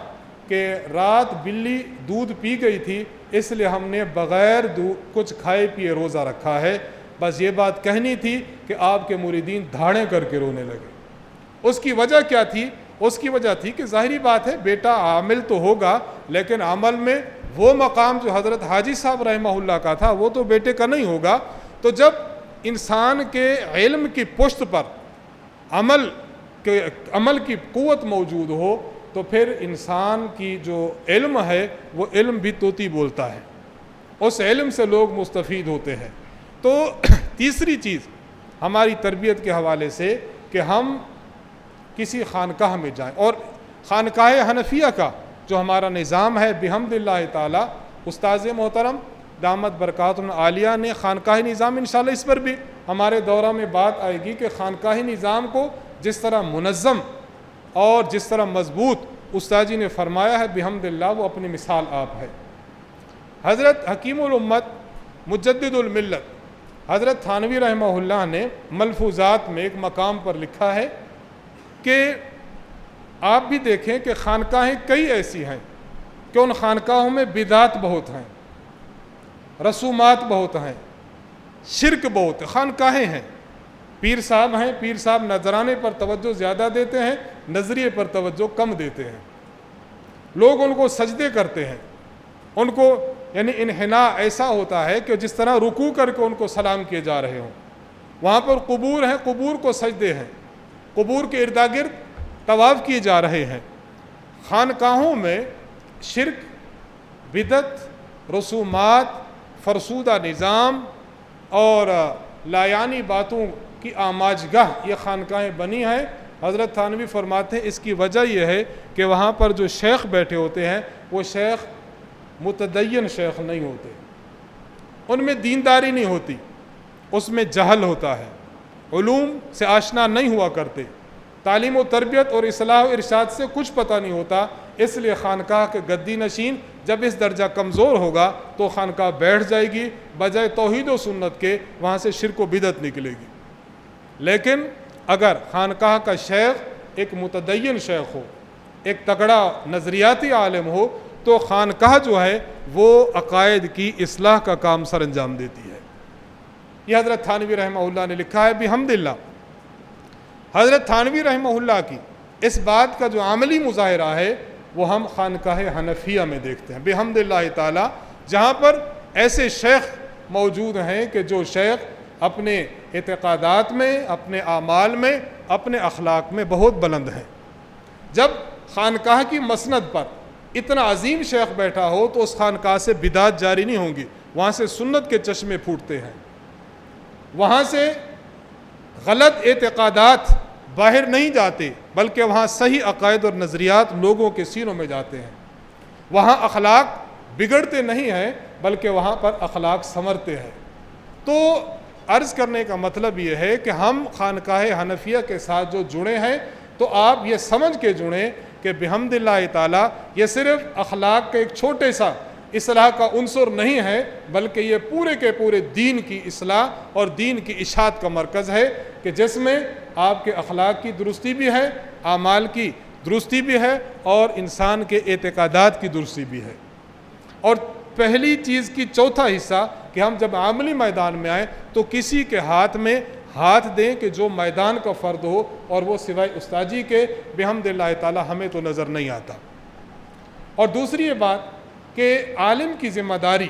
کہ رات بلی دودھ پی گئی تھی، اس لیے ہم نے بغیر کچھ کھائے پیے روزہ رکھا ہے، بس یہ بات کہنی تھی کہ آپ کے مریدین دھاڑیں کر کے رونے لگے۔ اس کی وجہ کیا تھی؟ اس کی وجہ تھی کہ ظاہری بات ہے بیٹا عامل تو ہوگا، لیکن عمل میں وہ مقام جو حضرت حاجی صاحب رحمہ اللہ کا تھا وہ تو بیٹے کا نہیں ہوگا۔ تو جب انسان کے علم کی پشت پر عمل کی قوت موجود ہو تو پھر انسان کی جو علم ہے وہ علم بھی طوطی بولتا ہے، اس علم سے لوگ مستفید ہوتے ہیں۔ تو تیسری چیز ہماری تربیت کے حوالے سے کہ ہم کسی خانقاہ میں جائیں، اور خانقاہ حنفیہ کا جو ہمارا نظام ہے بحمد اللہ تعالی، استاذ محترم دامت برکاتہ عالیہ نے خانقاہ نظام، انشاءاللہ اس پر بھی ہمارے دورہ میں بات آئے گی کہ خانقاہ نظام کو جس طرح منظم اور جس طرح مضبوط استاد جی نے فرمایا ہے بحمد اللہ، وہ اپنی مثال آپ ہے۔ حضرت حکیم الامت مجدد الملت حضرت تھانوی رحمہ اللہ نے ملفوظات میں ایک مقام پر لکھا ہے کہ آپ بھی دیکھیں کہ خانقاہیں کئی ایسی ہیں کہ ان خانقاہوں میں بدعات بہت ہیں، رسومات بہت ہیں، شرک بہت ہے۔ خانقاہیں ہیں، پیر صاحب ہیں، پیر صاحب نذرانے پر توجہ زیادہ دیتے ہیں، نظریے پر توجہ کم دیتے ہیں۔ لوگ ان کو سجدے کرتے ہیں، ان کو یعنی انحناء ایسا ہوتا ہے کہ جس طرح رکوع کر کے ان کو سلام کیے جا رہے ہوں۔ وہاں پر قبور ہیں، قبور کو سجدے ہیں، قبور کے ارد گرد طواف کیے جا رہے ہیں۔ خانقاہوں میں شرک، بدعت، رسومات، فرسودہ نظام اور لایانی باتوں کی آماجگاہ یہ خانقاہیں بنی ہیں۔ حضرت تھانوی فرماتے ہیں اس کی وجہ یہ ہے کہ وہاں پر جو شیخ بیٹھے ہوتے ہیں وہ شیخ متدین شیخ نہیں ہوتے، ان میں دینداری نہیں ہوتی، اس میں جہل ہوتا ہے، علوم سے آشنا نہیں ہوا کرتے، تعلیم و تربیت اور اصلاح و ارشاد سے کچھ پتہ نہیں ہوتا۔ اس لیے خانقاہ کے گدی نشین جب اس درجہ کمزور ہوگا تو خانقاہ بیٹھ جائے گی، بجائے توحید و سنت کے وہاں سے شرک و بدعت نکلے گی۔ لیکن اگر خانقاہ کا شیخ ایک متدین شیخ ہو، ایک تگڑا نظریاتی عالم ہو، تو خانقاہ جو ہے وہ عقائد کی اصلاح کا کام سر انجام دیتی ہے۔ یہ حضرت تھانوی رحمہ اللہ نے لکھا ہے بحمد اللہ۔ حضرت تھانوی رحمہ اللہ کی اس بات کا جو عملی مظاہرہ ہے وہ ہم خانقاہ حنفیہ میں دیکھتے ہیں بحمد اللہ تعالی، جہاں پر ایسے شیخ موجود ہیں کہ جو شیخ اپنے اعتقادات میں، اپنے اعمال میں، اپنے اخلاق میں بہت بلند ہیں۔ جب خانقاہ کی مسند پر اتنا عظیم شیخ بیٹھا ہو تو اس خانقاہ سے بدعات جاری نہیں ہوں گی، وہاں سے سنت کے چشمے پھوٹتے ہیں، وہاں سے غلط اعتقادات باہر نہیں جاتے، بلکہ وہاں صحیح عقائد اور نظریات لوگوں کے سینوں میں جاتے ہیں۔ وہاں اخلاق بگڑتے نہیں ہیں بلکہ وہاں پر اخلاق سنورتے ہیں۔ تو عرض کرنے کا مطلب یہ ہے کہ ہم خانقاہ حنفیہ کے ساتھ جو جڑے ہیں تو آپ یہ سمجھ کے جڑیں کہ بحمد اللہ تعالی یہ صرف اخلاق کا ایک چھوٹے سا اصلاح کا عنصر نہیں ہے، بلکہ یہ پورے کے پورے دین کی اصلاح اور دین کی اشاعت کا مرکز ہے، کہ جس میں آپ کے اخلاق کی درستی بھی ہے، اعمال کی درستی بھی ہے اور انسان کے اعتقادات کی درستی بھی ہے۔ اور پہلی چیز کی چوتھا حصہ کہ ہم جب عملی میدان میں آئیں تو کسی کے ہاتھ میں ہاتھ دیں کہ جو میدان کا فرد ہو، اور وہ سوائے استاد جی کے بحمد اللہ تعالی ہمیں تو نظر نہیں آتا۔ اور دوسری یہ بات کہ عالم کی ذمہ داری،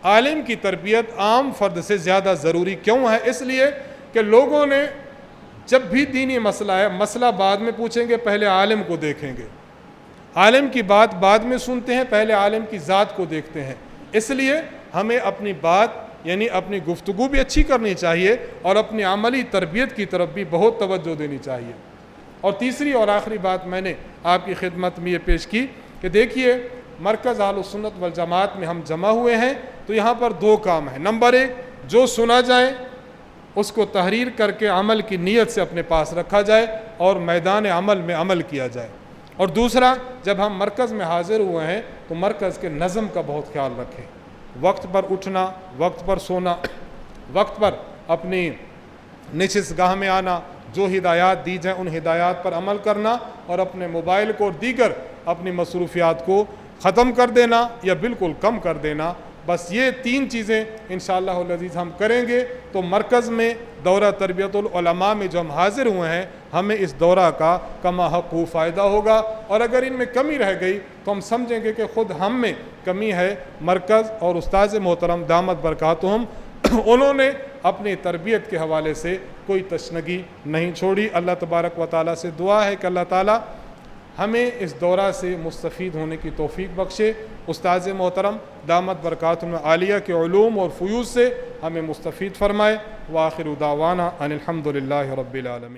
عالم کی تربیت عام فرد سے زیادہ ضروری کیوں ہے؟ اس لیے کہ لوگوں نے جب بھی دینی مسئلہ ہے، مسئلہ بعد میں پوچھیں گے، پہلے عالم کو دیکھیں گے، عالم کی بات بعد میں سنتے ہیں، پہلے عالم کی ذات کو دیکھتے ہیں۔ اس لیے ہمیں اپنی بات یعنی اپنی گفتگو بھی اچھی کرنی چاہیے اور اپنی عملی تربیت کی طرف بھی بہت توجہ دینی چاہیے۔ اور تیسری اور آخری بات میں نے آپ کی خدمت میں یہ پیش کی کہ دیکھیے مرکز اہل سنت والجماعت میں ہم جمع ہوئے ہیں تو یہاں پر دو کام ہیں۔ نمبر ایک، جو سنا جائے اس کو تحریر کر کے عمل کی نیت سے اپنے پاس رکھا جائے اور میدان عمل میں عمل کیا جائے۔ اور دوسرا، جب ہم مرکز میں حاضر ہوئے ہیں تو مرکز کے نظم کا بہت خیال رکھیں، وقت پر اٹھنا، وقت پر سونا، وقت پر اپنی نشست گاہ میں آنا، جو ہدایات دی جائیں ان ہدایات پر عمل کرنا، اور اپنے موبائل کو اور دیگر اپنی مصروفیات کو ختم کر دینا یا بالکل کم کر دینا۔ بس یہ تین چیزیں انشاءاللہ العزیز ہم کریں گے تو مرکز میں دورہ تربیت العلماء میں جو ہم حاضر ہوئے ہیں ہمیں اس دورہ کا کما حق فائدہ ہوگا، اور اگر ان میں کمی رہ گئی تو ہم سمجھیں گے کہ خود ہم میں کمی ہے۔ مرکز اور استاذ محترم دامت برکاتہم انہوں نے اپنی تربیت کے حوالے سے کوئی تشنگی نہیں چھوڑی۔ اللہ تبارک و تعالیٰ سے دعا ہے کہ اللہ تعالیٰ ہمیں اس دورہ سے مستفید ہونے کی توفیق بخشے، استاذ محترم دامت برکاتہم عالیہ کے علوم اور فیوض سے ہمیں مستفید فرمائے۔ وآخر دعوانا ان الحمد للہ رب العالمین۔